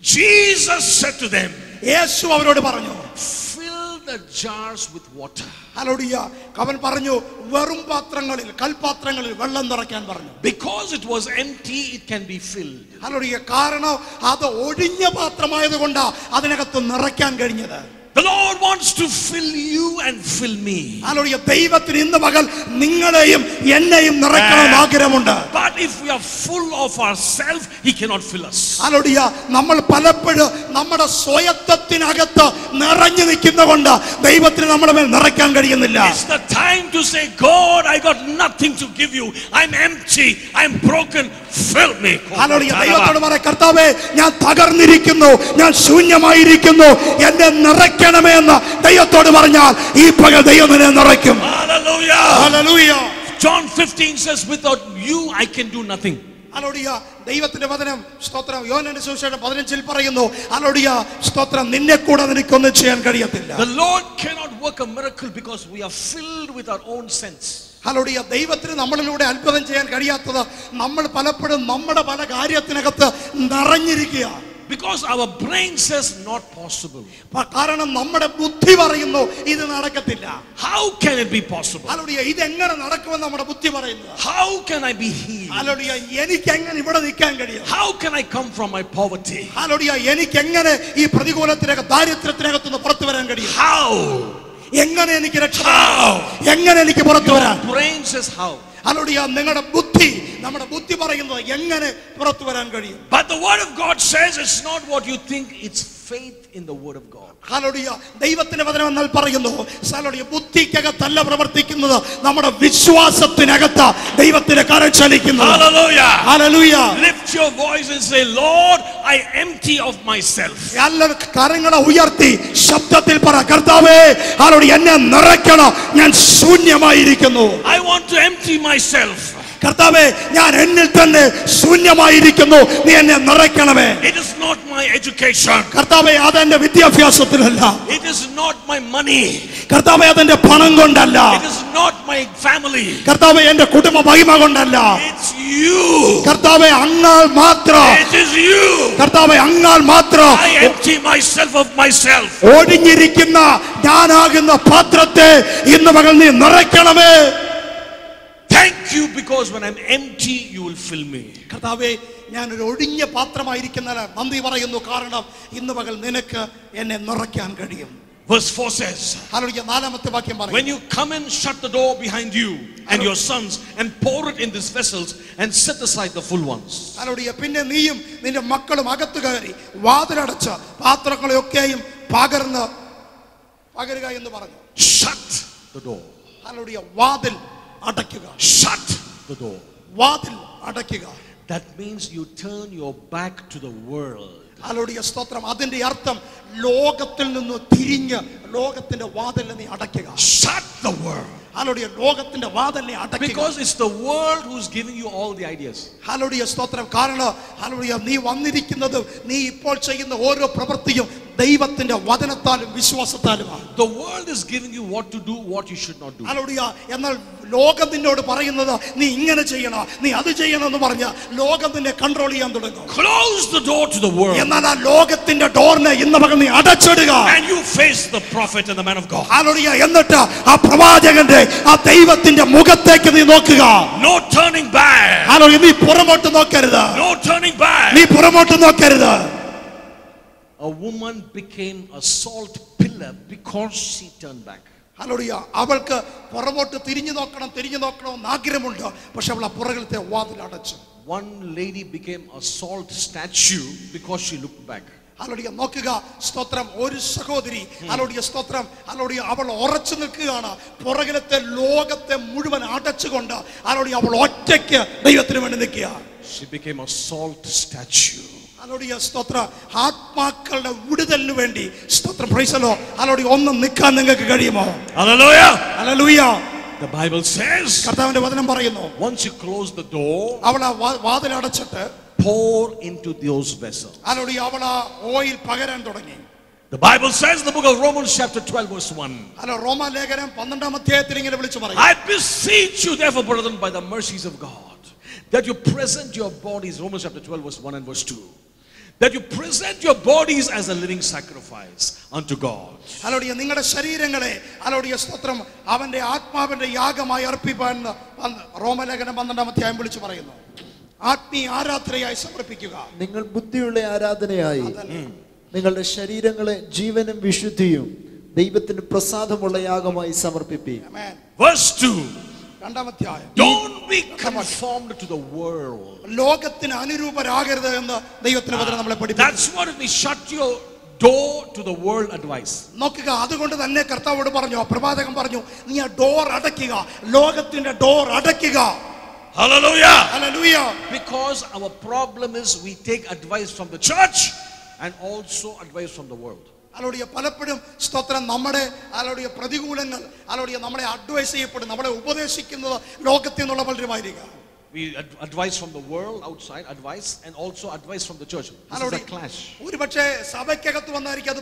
Jesus said to them, യേശു അവരോട് പറഞ്ഞു, fill the jars with water. Hallelujah. അവൻ പറഞ്ഞു, വെറും പാത്രങ്ങളിൽ, കൽപാത്രങ്ങളിൽ വെള്ളം നിറയ്ക്കാൻ പറഞ്ഞു. Because it was empty, it can be filled. Hallelujah. കാരണം അത് ഒഴിഞ്ഞ പാത്രമായതുകൊണ്ടാ അതിനകത്ത് നിറയ്ക്കാൻ കഴിഞ്ഞത്. The Lord wants to fill you and fill me. Hallelujah. ദൈവത്തിന് ഇന്ന് പകൽ നിങ്ങളെയും എന്നെയും നിറയ്ക്കണമെന്ന് ആഗ്രഹമുണ്ട്. But if we are full of ourselves, He cannot fill us. Hallelujah. നമ്മൾ പലപ്പോഴും നമ്മുടെ സ്വയത്വത്തിനകത്ത് നിറഞ്ഞു നിൽക്കുന്നതുകൊണ്ട് ദൈവത്തിന് നമ്മുടെ മേൽ നിറയ്ക്കാൻ കഴിയുന്നില്ല. It's the time to say, God, I got nothing to give you. I'm empty. I'm broken. Fill me. Hallelujah. ദൈവത്തോട് പറ, കർത്താവേ, ഞാൻ തകർന്നിരിക്കുന്നു, ഞാൻ ശൂന്യമായിരിക്കുന്നു, എന്നെ നിറയ്ക്കണമേ എന്ന് ദൈവത്തോട് പറഞ്ഞാൽ ഈ പകൽ ദൈവം എന്നെ നിറയ്ക്കും. Hallelujah. Hallelujah. John 15 says, without you I can do nothing. Hallelujah. ദൈവത്തിന്റെ വചനം സ്തോത്രം യോഹന്നാന്റെ സുവിശേഷം 15 പറയുന്നു, ഹല്ലേലൂയ, സ്തോത്രം, നിന്നെ കൂടെ നിനക്കൊന്നും ചെയ്യാൻ കഴിയത്തില്ല. The Lord cannot work a miracle because we are filled with our own sense. Hallelujah. ദൈവത്തിന് നമ്മളിലൂടെ അത്ഭുതം ചെയ്യാൻ കഴിയാത്തത് നമ്മൾ പലപ്പോഴും നമ്മുടെ പല കാര്യത്തിനകത്ത് നിറഞ്ഞിരിക്കുക. Because our brain says not possible. കാരണം നമ്മുടെ ബുദ്ധി പറയുന്നു ഇത് നടക്കത്തില്ല. How can it be possible? Hallelujah. ഇത് എങ്ങനെ നടക്കുമെന്ന് നമ്മുടെ ബുദ്ധി പറയുന്നു. How can I be healed? Hallelujah. എനിക്ക് എങ്ങനെ ഇവിടെ നിൽക്കാൻ കഴിയും? How can I come from my poverty? Hallelujah. എനിക്ക് എങ്ങനെ ഈ പ്രതികൂലത്തിനകത്ത് ദാരിദ്ര്യത്തിനകത്ത് നിന്ന് പുറത്തു വരാൻ കഴിയും? How? എങ്ങനെ എനിക്ക് രക്ഷപ്പെടാം? എങ്ങനെ എനിക്ക് പുറത്തു വരാം? Your brain says how. Hallelujah. നിങ്ങളുടെ ബുദ്ധി, നമ്മുടെ ബുദ്ധി പറയുന്നത് എങ്ങനെ പുറത്തു വരാൻ കഴിയും? But the word of God says it's not what you think, it's faith in the word of God. Hallelujah. ദൈവത്തിന്റെ വചനം എന്നാൽ പറയുന്നു, ഹല്ലേലൂയ, ബുദ്ധിക്കകത്തല്ല പ്രവർത്തിക്കുന്നത്, നമ്മുടെ വിശ്വാസത്തിനകത്ത് ദൈവത്തിന്റെ കരം ചലിക്കുന്നു. Hallelujah. Hallelujah. Lift your voice and say, Lord, I empty of myself. എല്ലാ കരങ്ങളെ ഉയർത്തി ശബ്ദത്തിൽ പറ, കർത്താവേ, ഹല്ലേലൂയ, എന്നെ നിറയ്ക്കണം, ഞാൻ ശൂന്യമായിരിക്കുന്നു. I want to empty myself. കർത്താവേ, ഞാൻ എന്നിൽ തന്നെ ശൂന്യമായിരിക്കുന്നു, നീ എന്നെ നിറയ്ക്കണമേ. It is not my education. കർത്താവേ, അതെന്റെ വിദ്യാഭ്യാസത്തിലല്ല. It is not my money. കർത്താവേ, അതെന്റെ പണം കൊണ്ടല്ല. It is not my family. കർത്താവേ, എന്റെ കുടുംബ മഹിമ കൊണ്ടല്ല. It's you. കർത്താവേ, അങ്ങാൽ മാത്രം. It is you. കർത്താവേ, അങ്ങാൽ മാത്രം. I empty myself of myself. ഒഴിഞ്ഞിരിക്കുന്ന ഞാനാകുന്ന പാത്രത്തെ ഇന്ന് പകൽ നീ നിറയ്ക്കണമേ. Thank you, because when I'm empty, you will fill me. കർത്താവേ, ഞാൻ ഒരു ഒഴിഞ്ഞ പാത്രമായിരിക്കുന്നതിന് നന്ദി പറയുന്നു, കാരണം ഇന്ന് പകൽ നിനക്ക് എന്നെ നിറയ്ക്കാൻ കഴിയും. Verse 4 says, hallelujah. 4-ാമത്തെ വാക്യം പറയുന്നു, when you come in, shut the door behind you and your sons and pour it in these vessels and set aside the full ones. Hallelujah. പിന്നെ നീയും നിന്റെ മക്കളും അകത്ത് കയറി വാതിലടച്ച് പാത്രങ്ങളെയൊക്കെയും പകരുക എന്ന് പറഞ്ഞു. Shut the door. ഹല്ലേലൂയ. വാതിൽ അടയ്ക്കുക. Shut the door. വാതിൽ അടയ്ക്കുക. That means you turn your back to the world. Hallelujah. സ്തോത്രം. അതിന്റെ അർത്ഥം ലോകത്തിൽ നിന്ന് തിരിഞ്ഞ് ലോകത്തിന്റെ വാതിൽ നീ അടയ്ക്കുക. Shut the world. ഹല്ലേലൂയ. ലോകത്തിന്റെ വാതിൽ അടയ്ക്കുക. Because it's the world who's giving you all the ideas. Hallelujah. സ്തോത്രം. കാരണം ഹല്ലേലൂയ, നീ വന്നിരിക്കുന്നതും നീ ഇപ്പോൾ ചെയ്യുന്ന ഓരോ പ്രവൃത്തിയും ദൈവത്തിന്റെ വചനത്താലും വിശ്വാസത്താലുമാണ്. The world is giving you what to do, what you should not do. Hallelujah. എന്നാൽ ലോകം നിന്നോട് പറയുന്നത് നീ ഇങ്ങനെ ചെയ്യണം, നീ അത് ചെയ്യണം എന്ന് പറഞ്ഞ ലോകം നിന്നെ കൺട്രോൾ ചെയ്യാൻ തുടങ്ങും. Close the door to the world. എന്നാൽ ആ ലോകത്തിന്റെ ഡോറിനെ ഇന്ന് പകൽ നീ അടച്ചിടുക. And you face the prophet and the man of God. Hallelujah. എന്നിട്ട് ആ പ്രവാചകന്റെ ആ ദൈവത്തിന്റെ മുഖത്തേക്ക് നീ നോക്കുക. No turning back. ഹല്ലേലൂയ. നീ പുറമോട്ട് നോക്കരുത്. No turning back. നീ പുറമോട്ട് നോക്കരുത്. A woman became a salt pillar because she turned back. Hallelujah. അവൾക്ക് പുറമോട്ട് തിരിഞ്ഞു നോക്കണം എന്ന് ആഗ്രഹമുണ്ട്, പക്ഷെ അവൾ ആ പുറകിലത്തെ വാതിൽ അടച്ചു. One lady became a salt statue because she looked back. Hallelujah. നോക്കുക, സ്തോത്രം. ഒരു സഹോദരി, ഹല്ലേലൂയ, സ്തോത്രം, ഹല്ലേലൂയ, അവൾ ഉറച്ചു നിൽക്കുകയാണ്. പുറകിലത്തെ ലോകത്തെ മുഴുവൻ അടച്ചുകൊണ്ട് ഹല്ലേലൂയ, അവൾ ഒറ്റയ്ക്ക് ദൈവത്തിന് വേണ്ടി നിൽക്കുക. She became a salt statue. Hallelujah. സ്തോത്രം. ആത്മാക്കളുടെ വിടുതലിന് വേണ്ടി സ്തോത്രം. Praise the Lord. ഹല്ലേലൂയ. ഒന്ന് നിൽക്കാൻ നിങ്ങൾക്ക് കഴിയുമോ? Hallelujah. ഹല്ലേലൂയ. The Bible says, കർത്താവിന്റെ വചനം പറയുന്നു, once you close the door, അവൾ ആ വാതിൽ അടച്ചിട്ട് pour into those vessels. Hallelujah, അവൾ ആ ഓയിൽ പകരാൻ തുടങ്ങി. The Bible says in the book of Romans chapter 12 verse 1. Hallelujah. റോമാലേഖനം 12-ാം അധ്യായത്തിൽ ഇങ്ങനെ വിളിച്ചു പറയും, I beseech you therefore, brethren, by the mercies of God, that you present your bodies, Romans chapter 12 verse 1 and verse 2, that you present your bodies as a living sacrifice unto God. Hallelujah. നിങ്ങളുടെ ശരീരങ്ങളെ ഹല്ലേലൂയ, സ്തോത്രം, അവന്റെ ആത്മാവിന്റെ യാഗമായി അർപ്പിപ്പാൻ റോമാലേഖനം 12-ാം അധ്യായം വിളിച്ചു പറയുന്നു. ആത്മീയ ആരാധനയായി സമർപ്പിക്കുക. നിങ്ങൾ ബുദ്ധിയുള്ള ആരാധനയായി നിങ്ങളുടെ ശരീരങ്ങളെ ജീവനും വിശുദ്ധിയും ദൈവത്തിന് പ്രസാദമുള്ള യാഗമായി സമർപ്പിപ്പീൻ. Amen. Verse 2. രണ്ടാമധ്യായം. Don't be conformed to the world. ലോകത്തിന് അനുരൂപരാകരുത് എന്ന് ദൈവത്തിന്റെ വചനം നമ്മളെ പഠിപ്പിക്കുന്നു. That's what it means. Shut your door to the world advice. നോക്കുക, അതുകൊണ്ട് തന്നെ കർത്താവോട് പറഞ്ഞു, പ്രവാചകൻ പറഞ്ഞു, നീ ആ ഡോർ അടയ്ക്കുക, ലോകത്തിന്റെ ഡോർ അടയ്ക്കുക. Hallelujah. Hallelujah. Because our problem is we take advice from the church and also advice from the world. അലോടിയ പലപ്പോഴും സ്തോത്രം നമ്മുടെ അലോടിയ പ്രതികൂലങ്ങൾ അലോടിയ നമ്മളെ അഡ്വൈസ് ചെയ്യപ്പെടും, നമ്മളെ ഉപദേശിക്കുന്നത് ലോകത്തിൽ നിന്നുള്ള പലരുമായിരിക്കുക. We advise from the world outside, advice, and also advice from the church. This is a clash. ഒരുപക്ഷെ സഭയ്ക്കകത്ത് വന്നായിരിക്കും അത്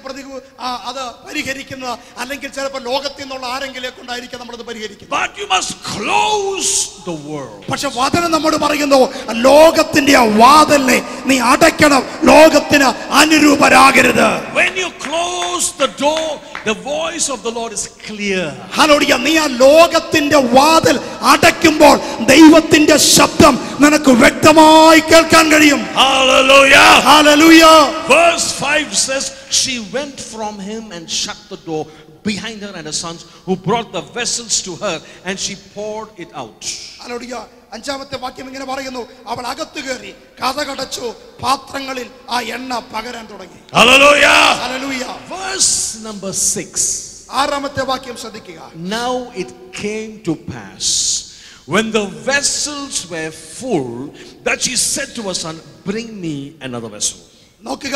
പരിഹരിക്കുന്നത്, അല്ലെങ്കിൽ ചിലപ്പോൾ ലോകത്തിൽ നിന്നുള്ള ആരെങ്കിലും കൊണ്ടായിരിക്കും നമ്മളത് പരിഹരിക്കുന്നത്. But you must close the world. പക്ഷെ വചനം നമ്മോട് പറയുന്നു, ലോകത്തിന്റെ ആ വാതിലിനെ നീ അടയ്ക്കണം, ലോകത്തിന് അനുരൂപരാകരുത്. When you close the door, the voice of the Lord is clear. Hallelujah. നീ ആ ലോകത്തിന്റെ വാതിൽ അടയ്ക്കുമ്പോൾ ദൈവത്തിന്റെ ശബ്ദം നിനക്ക് വ്യക്തമായി കേൾക്കാൻ കഴിയും. Hallelujah. Hallelujah. Verse 5 says, she went from him and shut the door behind her and her sons, who brought the vessels to her, and she poured it out. Hallelujah. അഞ്ചാമത്തെ വാക്യം ഇങ്ങനെ പറയുന്നു, അവൾ അകത്ത് കയറി കതകടച്ചു, പാത്രങ്ങളിൽ ആ എണ്ണ പകരാൻ തുടങ്ങി. Hallelujah. ഹല്ലേലൂയ. Verse number 6. ആറാമത്തെ വാക്യം ശ്രദ്ധിക്കുക. Now it came to pass, when the vessels were full, that she said to her son, bring me another vessel. നോക്കുക,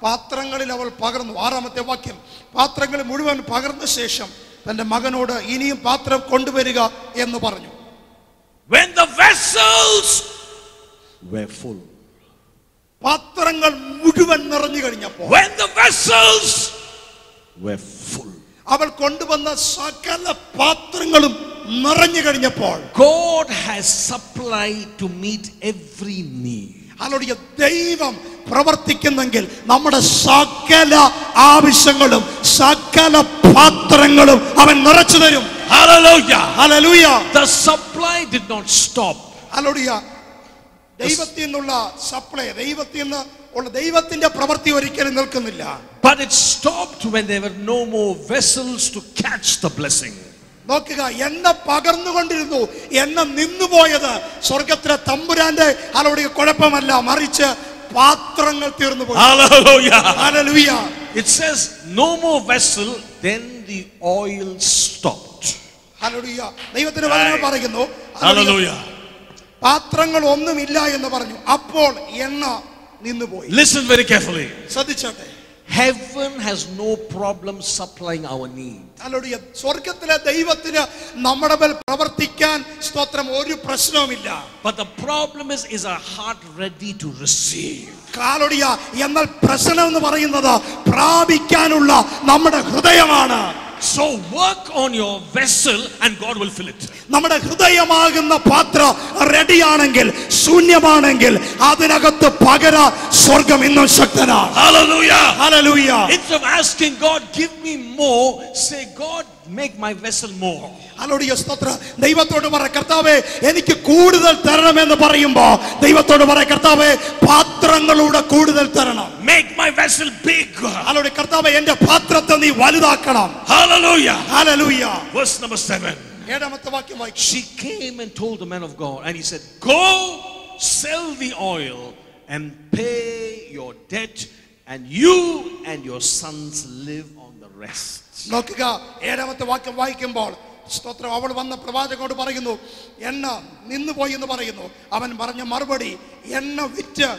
പാത്രങ്ങളിൽ അവൾ പകർന്നു. ആറാമത്തെ വാക്യം, പാത്രങ്ങൾ മുഴുവൻ പകർന്ന ശേഷം തന്റെ മകനോട് ഇനിയും പാത്രം കൊണ്ടുവരിക എന്ന് പറഞ്ഞു. When the vessels were full, പാത്രങ്ങൾ മുഴുവൻ നിറഞ്ഞു കഴിഞ്ഞപ്പോൾ, when the vessels were full, അവൾ കൊണ്ടുവന്ന സകല പാത്രങ്ങളും നിറഞ്ഞു കഴിഞ്ഞപ്പോൾ, God has supplied to meet every need. Hallelujah. ദൈവം പ്രവർത്തിക്കുന്നെങ്കിൽ നമ്മുടെ സകല ആവശ്യങ്ങളും സകല പാത്രങ്ങളും അവൻ നിറച്ചു തരും. Hallelujah. ഹല്ലേലൂയ. The supply did not stop. Hallelujah. ദൈവത്തിൽ നിന്നുള്ള സപ്ലൈ, ദൈവത്തിൽ നിന്ന് ഉള്ള ദൈവത്തിന്റെ പ്രവൃത്തി ഒരിക്കലും നിൽക്കുന്നില്ല. But it stopped when there were no more vessels to catch the blessing. നോക്കുക, എണ്ണ പകർന്നുകൊണ്ടിരുന്നു, എണ്ണ നിന്നുപോയത് സ്വർഗത്തിലെ തമ്പുരാന്റെ ഹല്ലേലൂയ കുഴപ്പമല്ല, മറിച്ച് പാത്രങ്ങൾ തീർന്നു പോയി. Hallelujah. Hallelujah. It says no more vessel, then the oil stopped. Hallelujah. ദൈവത്തിന്റെ വചനം പറയുന്നു, Hallelujah. പാത്രങ്ങൾ ഒന്നുമില്ല എന്ന് പറഞ്ഞു, അപ്പോൾ എണ്ണ നിന്നുപോയി. Listen very carefully. ശ്രദ്ധിച്ചോട്ടെ. Heaven has no problem supplying our need. Hallelujah. സ്വർഗത്തിലെ ദൈവത്തിന് നമ്മുടെ മേൽ പ്രവർത്തിക്കാൻ സ്തോത്രം ഒരു പ്രശ്നവുമില്ല. But the problem is our heart ready to receive? Hallelujah. എന്നാൽ പ്രശ്നം എന്ന് പറയുന്നത് പ്രാപിക്കാനുള്ള നമ്മുടെ ഹൃദയമാണ്. So work on your vessel and God will fill it. നമ്മുടെ ഹൃദയമാകുന്ന പാത്രം റെഡിയാണെങ്കിൽ, ശൂന്യമാണെങ്കിൽ അതിനകത്ത് പകരാൻ സ്വർഗം ഇന്നും ശക്തനാണ്. Hallelujah. Hallelujah. Instead of asking God, give me more, say, God, make my vessel more. Hallelujah. സ്തോത്രം. ദൈവത്തോട് പറ, കർത്താവേ എനിക്ക് കൂടുതൽ തരണമെന്ന് പറയുമ്പോ ദൈവത്തോട് പറ, കർത്താവേ പാത്രങ്ങളുടെ കൂടുതൽ തരണം. Make my vessel big. Hallelujah. കർത്താവേ എന്റെ പാത്രത്തെ നീ വലുതാക്കണം. Hallelujah. ഹല്ലേലൂയ. Verse number 7. ഏഴാമത്തെ വാക്യം വായിക്കുക. She came and told the man of God, and he said, go sell the oil and pay your debt, and you and your sons live on the rest. നോക്കുക, ഏഴാമത്തെ വാക്യം വായിക്കുമ്പോൾ സ്തോത്രം, അവൾ വന്ന പ്രവാചകനോട് പറയുന്നു, എണ്ണ നിന്നുപോയി എന്ന് പറയുന്നു. അവൻ പറഞ്ഞ മറുപടി, എണ്ണ വിറ്റ്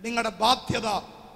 നിങ്ങളുടെ ബാധ്യത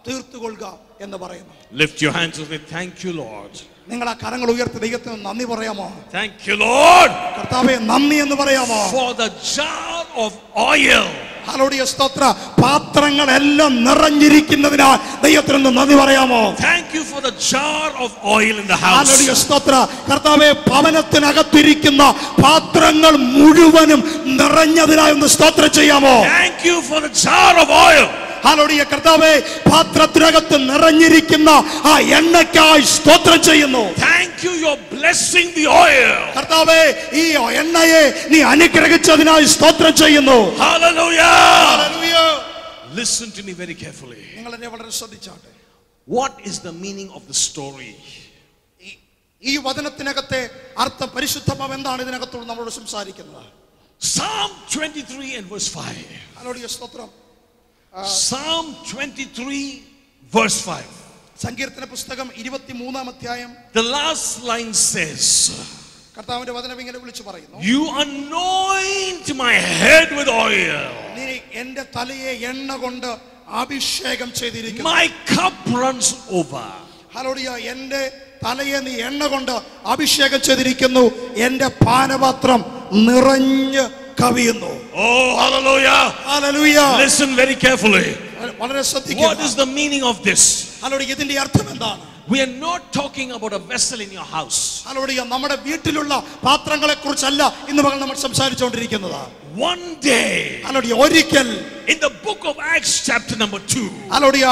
തീർത്തുകൊള്ളുക എന്ന് പറയുന്നു. Lift your hands and say, thank you, Lord. നിങ്ങൾ ആ കരങ്ങൾ ഉയർത്തി ദൈവത്തിന് നന്ദി പറയാമോ? Thank you, Lord, കർത്താവേ നന്ദി എന്ന് പറയാമോ? for the jar of oil. Hallelujah. സ്തോത്ര. പാത്രങ്ങളെല്ലാം നിറഞ്ഞിരിക്കുന്നതിനാൽ ദൈവത്തിന് നന്ദി പറയാമോ? Thank you for the jar of oil in the house. Hallelujah. സ്തോത്ര. കർത്താവേ ഭവനത്തിനകത്തിരിക്കുന്ന പാത്രങ്ങൾ മുഴുവനും നിറഞ്ഞതിനായി ഒന്ന് സ്തോത്രം ചെയ്യാമോ? Thank you for the jar of oil. Hallelujah. കർത്താവേ പാത്രത്തിനകത്ത് നിറഞ്ഞിരിക്കുന്ന ആ എണ്ണയ്ക്കായി സ്തോത്രം ചെയ്യുന്നു. Thank you, you're blessing the oil. കർത്താവേ ഈ എണ്ണയെ നീ അനുഗ്രഹിച്ചതിനായി സ്തോത്രം ചെയ്യുന്നു. Hallelujah. Hallelujah. Listen to me very carefully. നിങ്ങൾ എന്നെ വളരെ ശ്രദ്ധിച്ചാട്ടെ. What is the meaning of the story? ഈ വചനത്തിനകത്തെ അർത്ഥം പരിശുദ്ധാത്മാവ് എന്താണ് ഇതിനകത്തോട് നമ്മളോട് സംസാരിക്കുന്നത്? Psalm 23 and verse 5. ഹല്ലേലൂയ, സ്തോത്രം. Psalm 23 verse 5. സങ്കീർത്തന പുസ്തകം 23-ാം അധ്യായം The last line says, കർത്താവിന്റെ വചനം ഇങ്ങനെ വിളിച്ചു പറയുന്നു, you anoint my head with oil. നീ എന്റെ തലയെ എണ്ണ കൊണ്ട് അഭിഷേകം ചെയ്തിരിക്കുന്നു. My cup runs over. Hallelujah, എന്റെ തലയെ നീ എണ്ണ കൊണ്ട് അഭിഷേകം ചെയ്തിരിക്കുന്നു, എന്റെ പാനപാത്രം നിറഞ്ഞ് കവിയുന്നു. Oh, hallelujah. Hallelujah. Listen very carefully. വളരെ What ശ്രദ്ധിക്കുക. is the meaning of this? Hallelujah, ഇതിന്റെ അർത്ഥം എന്താണ്? We are not talking about a vessel in your house. Hallelujah, നമ്മുടെ വീട്ടിലുള്ള പാത്രങ്ങളെ കുറിച്ചല്ല ഇന്ന് പകൽ നമ്മൾ സംസാരിച്ചുകൊണ്ടിരിക്കുന്നത്. One day, ഹല്ലേലൂയ, ഒരിക്കൽ in the book of Acts chapter number 2, hallelujah,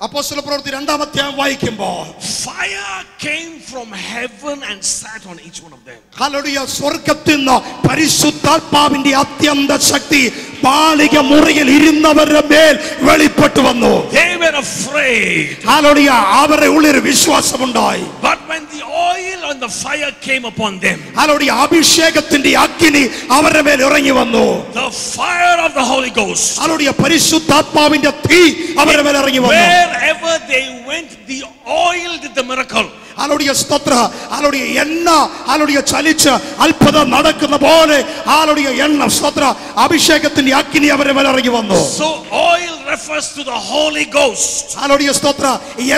അപ്പോസ്തല പ്രവൃത്തി 2-ാം അധ്യായം വായിക്കുമ്പോൾ fire came from heaven and sat on each one of them. Hallelujah, സ്വർഗ്ഗത്തിൽ നിന്ന് പരിശുദ്ധാത്മാവിന്റെ അത്യന്ത ശക്തി ബാലിക മുറിയിൽ ഇരുന്നവരുടെ മേൽ വെളിപ്പെട്ടു വന്നു. They were afraid. ഹല്ലേലൂയ, അവരുടെ ഉള്ളിൽ വിശ്വാസമുണ്ടായി. But when the oil and the fire came upon them, ഹല്ലേലൂയ, അഭിഷേകത്തിന്റെ അഗ്നി അവരുടെ മേൽ ഇറങ്ങി വന്നു. the fire of the Holy Ghost, hallelujah, പരിശുദ്ധാത്മാവിന്റെ തീ അവരുടെ മേൽ ഇറങ്ങി വന്നു. wherever they went, the oil did the miracle. Hallelujah, സ്തോത്ര. ഹല്ലേലൂയ, എണ്ണ ഹല്ലേലൂയ ചലിച്ച് അത്ഭുതം നടക്കുന്ന പോലെ ഹല്ലേലൂയ എണ്ണ, സ്തോത്ര, അഭിഷേകത്തിന്റെ അഗ്നി അവരുടെ മേൽ ഇറങ്ങി വന്നു. So oil refers to the Holy Ghost. Hallelujah, സ്തോത്ര.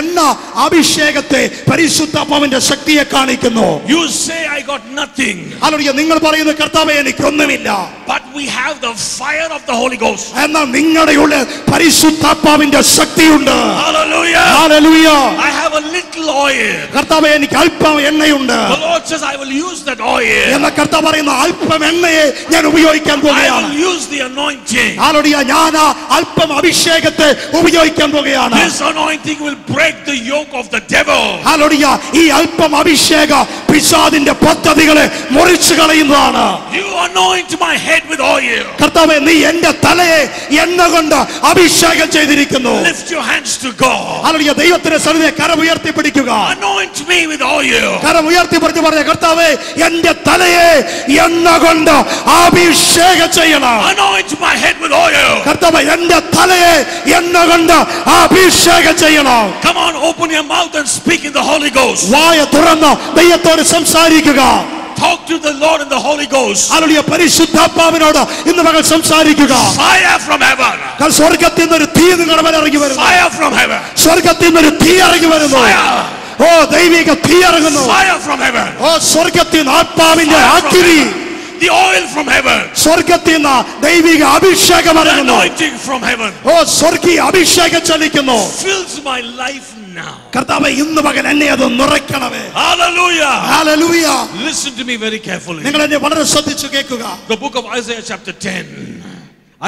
എണ്ണ അഭിഷേകത്തെ പരിശുദ്ധാത്മാവിന്റെ ശക്തിയെ കാണിക്കുന്നു. You say I got nothing, hallelujah, നിങ്ങൾ പറയുന്നു കർത്താവേ എനിക്കൊന്നുമില്ല. but we have the fire of the Holy Ghost. എന്നാൽ നിങ്ങളുടെ ഉള്ളിൽ പരിശുദ്ധാത്മാവിന്റെ ശക്തിയുണ്ട്. Hallelujah. Hallelujah. I have a little oil. കർത്താവേ എനിക്ക് അല്പം എണ്ണയുണ്ട്. The Lord says I will use that oil. എന്ന കർത്താവ് പറയുന്ന അല്പം എണ്ണയെ ഞാൻ ഉപയോഗിക്കാൻ I പോകുകയാണ്. will use the anointing. ഹല്ലേലൂയ, ഞാൻ അല്പം അഭിഷേകത്തെ ഉപയോഗിക്കാൻ പോകുകയാണ്. This anointing will break the yoke of the devil. Hallelujah, ഈ അല്പം അഭിഷേക പിശാചിന്റെ പദ്ധതികളെ മുറിച്ചു കളയുന്നതാണ്. You anoint my head with oil. കർത്താവേ, നീ എന്റെ തലയെ എണ്ണ കൊണ്ട് അഭിഷേകം ചെയ്തിരിക്കുന്നു. Lift your hands to God. Hallelujah, ദൈവത്തിന്റെ സന്നിധിയെ കരം ഉയർത്തി പിടിക്കുക. Anoint me with oil. കരം ഉയർത്തി പറഞ്ഞു പറഞ്ഞ കർത്താവേ, എന്റെ തലയെ എണ്ണ കൊണ്ട് അഭിഷേകം ചെയ്യണം. Anoint my head with oil. കർത്താവേ, എന്റെ തലയെ എണ്ണ കൊണ്ട് അഭിഷേകം ചെയ്യണം. Come on, open your mouth and speak in the Holy Ghost. വായ തുറന്ന് ദൈവത്തോട് സംസാരിക്കുക. Talk to the Lord in the Holy Ghost. ഹല്ലേലൂയ, പരിശുദ്ധാത്മാവിനോട് ഇന്ന് മകൾ സംസാരിക്കുക. Fire from heaven. സ്വർഗ്ഗത്തിൽ നിന്നൊരു തീ നിങ്ങളുടെ മേൽ ഇറങ്ങി വരുന്നു. Fire from heaven. സ്വർഗ്ഗത്തിൽ നിന്നൊരു തീ ഇറങ്ങി വരുന്നു. Fire. ഓ, ദൈവിക തീ ഇറങ്ങുന്നു. Fire from heaven. ഓ, സ്വർഗ്ഗത്തിൽ നിന്ന് ആത്മാവിന്റെ അഗ്നി, The oil from heaven. സ്വർഗ്ഗത്തിൽ നിന്ന് ദൈവിക അഭിഷേകം The ഇറങ്ങുന്നു. anointing from heaven ഓ, സ്വർഗീയ അഭിഷേകം ചലിക്കുന്നു. fills my life now. കർത്താവേ, ഇന്ന് മകൻ എന്നെ അത് നിറയ്ക്കണമേ. Hallelujah. Hallelujah. Listen to me very carefully. നിങ്ങൾ എന്നെ വളരെ ശ്രദ്ധിച്ചു കേൾക്കുക. The book of Isaiah chapter 10.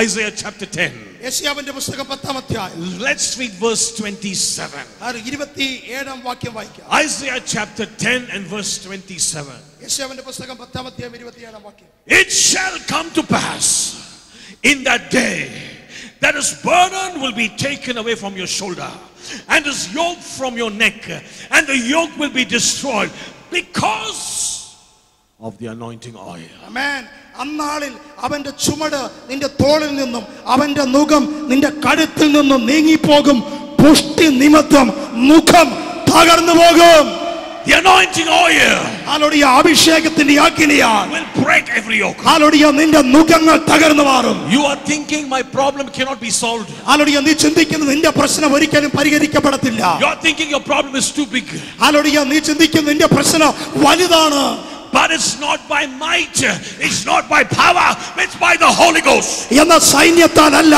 Isaiah chapter 10. യെശയ്യാവിന്റെ പുസ്തകം 10-ാം അധ്യായം Let's read verse 27. 27-ാം വാക്യം വായിക്കാം. Isaiah chapter 10 and verse 27. യെശയ്യാവിന്റെ പുസ്തകം 10-ാം അധ്യായം 27-ാം വാക്യം. It shall come to pass in that day that his burden will be taken away from your shoulder and his yoke from your neck, and the yoke will be destroyed because of the anointing oil. ആമേൻ. അന്നാളിൽ അവന്റെ ചുമട് നിന്റെ തോളിൽ നിന്നും അവന്റെ നുകം നിന്റെ കഴുത്തിൽ നിന്നും നീങ്ങിപ്പോകും. പുഷ്ടി നിമിത്തം മുഖം തകർന്നു പോകും. The anointing oil ഹല്ലേലൂയ, അഭിഷേകത്തിന്റെ അഗ്നിയാൽ will break every yoke. ഹല്ലേലൂയ, നിന്റെ നുകങ്ങൾ തകർന്നു മാറും. You are thinking my problem cannot be solved. Hallelujah, നീ ചിന്തിക്കുന്നു നിന്റെ പ്രശ്നം ഒരിക്കലും പരിഹരിക്കപ്പെടത്തില്ല. You are thinking your problem is too big. Hallelujah, നീ ചിന്തിക്കുന്നു നിന്റെ പ്രശ്നം വലുതാണ്. But it's not by might, it's not by power, it's by the Holy Ghost. എന്ന സൈന്യത്താലല്ല,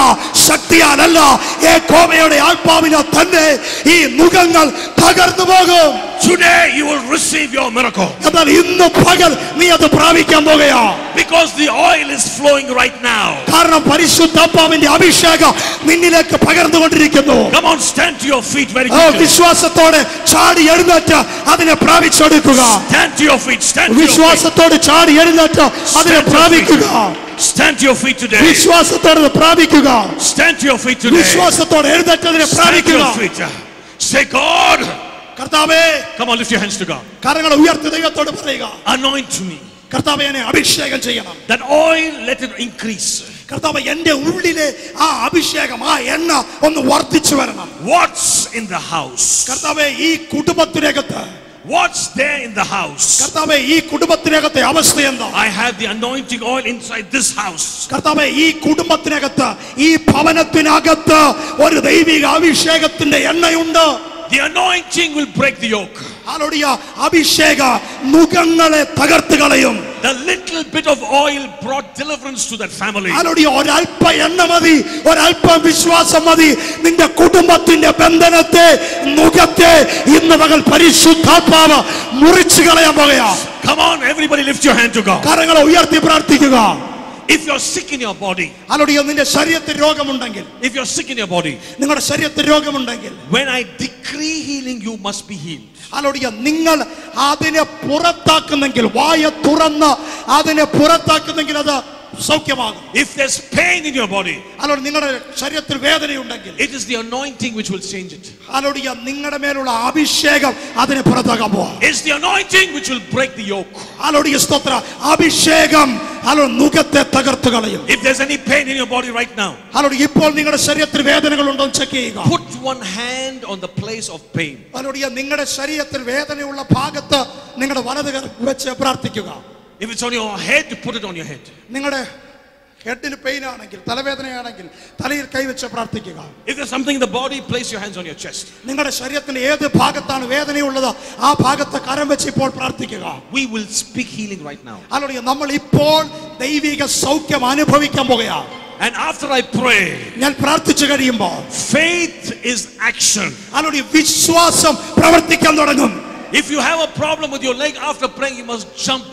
ശക്തിയാലല്ല, യഹോവയുടെ ആത്മാവിനാൽ തന്നെ ഈ നുകങ്ങൾ തകർന്നു പോകും. Today you will receive your miracle. എന്നാൽ ഇന്ന് പകൽ നീ അത് പ്രാപിക്കാൻ പോകുകയാ. Because the oil is flowing right now. കാരണം പരിശുദ്ധാത്മാവിന്റെ അഭിഷേകം നിന്നിലേക്ക് പകർന്നുകൊണ്ടിരിക്കുന്നു. Come on, stand to your feet very oh, quickly. വിശ്വാസത്തോടെ ചാടി എഴുന്നേറ്റ് അതിനെ പ്രാപിച്ചെടുക്കുക. Stand to your feet. Stand to your feet. വിശ്വാസത്തോടെ ചാടി എഴുന്നേറ്റ് അതിനെ പ്രാപിക്കുക. Stand to your feet today. വിശ്വാസത്തോടെ പ്രാപിക്കുക. Stand to your feet today. വിശ്വാസത്തോടെ എഴുന്നേറ്റ് അതിനെ Stand to പ്രാപിക്കുക. your feet. Say, God, കർത്താവേ, Come on, lift your hands to God. കരങ്ങൾ ഉയർത്തി ദൈവത്തോട് പറയുക, Anoint me. കർത്താവേ എന്നെ അഭിഷേകം ചെയ്യണം. That oil, let it increase. കർത്താവേ എന്റെ ഉള്ളിലെ ആ അഭിഷേകം, ആ എണ്ണ ഒന്ന് വർദ്ധിച്ചു വരണം. What's in the house? കർത്താവേ ഈ കുടുംബത്തിനകത്ത്, What's there in the house? കർത്താവേ ഈ കുടുംബത്തിനകത്തെ അവസ്ഥ എന്താ? I have the anointing oil inside this house. കർത്താവേ ഈ കുടുംബത്തിനകത്ത്, ഈ ഭവനത്തിനകത്ത് ഒരു ദൈവിക അഭിഷേകത്തിന്റെ എണ്ണയുണ്ട്. The anointing will break the yoke. Hallelujah. അഭിഷേക നുകങ്ങളെ തകർത്ത് കളയും. The little bit of oil brought deliverance to that family. ഹല്ലേലൂയ. ഒരല്പ എണ്ണ മതി, ഒരല്പം വിശ്വാസം മതി, നിന്റെ കുടുംബത്തിന്റെ ബന്ധനത്തെ, നുകത്തെ ഇന്ന് പകൽ പരിശുദ്ധാത്മാവ് മുറിച്ചു കളയാൻ പോകുകയാ. Come on, everybody lift your hand to God. കരങ്ങൾ ഉയർത്തി പ്രാർത്ഥിക്കുക. If you're sick in your body, hallelujah. നിന്റെ ശരീരത്തിൽ രോഗമുണ്ടെങ്കിൽ, if you're sick in your body, നിങ്ങളുടെ ശരീരത്തിൽ രോഗമുണ്ടെങ്കിൽ, when I decree healing, you must be healed. Hallelujah. നിങ്ങൾ അതിനെ പുറത്താക്കുന്നെങ്കിൽ, വായ തുറന്ന് അതിനെ പുറത്താക്കുന്നെങ്കിൽ അത് സൗഖ്യമാകും. If there's pain in your body, hallelujah. നിങ്ങളുടെ ശരീരത്തിൽ വേദനയുണ്ടെങ്കിൽ, it is the anointing which will change it. Hallelujah. നിങ്ങളുടെ മേലുള്ള അഭിഷേകം അതിനെ പുറത്താക്കാൻ പോവാ. It's the anointing which will break the yoke. Hallelujah. സ്തോത്ര. അഭിഷേകം ഹല്ലേലൂയ നുകത്തെ തകർത്ത് കളയും. If there's any pain in your body right now, hallelujah. ഇപ്പോൾ നിങ്ങളുടെ ശരീരത്തിൽ വേദനകൾ ഉണ്ടോ എന്ന് ചെക്ക് ചെയ്യുക. put one hand on the place of pain. Hallelujah. നിങ്ങളുടെ ശരീരത്തിൽ വേദനയുള്ള ഭാഗത്ത് നിങ്ങളുടെ വലത് കൈ വെച്ച് പ്രാർത്ഥിക്കുക. If it's on your head, put it on your head. നിങ്ങളുടെ ഹെഡിന് പെയിൻ ആണെങ്കിൽ, തലവേദനയാണെങ്കിൽ തലയിൽ കൈവച്ച് പ്രാർത്ഥിക്കുക. If there's something in the body, place your hands on your chest. നിങ്ങളുടെ ശരീരത്തിന്റെ ഏത് ഭാഗത്താണ് വേദനയുള്ളത് ആ ഭാഗത്ത് കരം വെച്ച് ഇപ്പോൾ പ്രാർത്ഥിക്കുക. We will speak healing right now. Hallelujah. നമ്മൾ ഇപ്പോൾ ദൈവിക സൗഖ്യം അനുഭവിക്കാൻ പോകുകയാണ്. And after I pray, ഞാൻ പ്രാർത്ഥിച്ചു കഴിയുമ്പോൾ faith is action. ഹല്ലേലൂയ. വിശ്വാസം പ്രവർത്തിക്കാൻ തുടങ്ങും. If you have a problem with your leg, after praying, you must jump.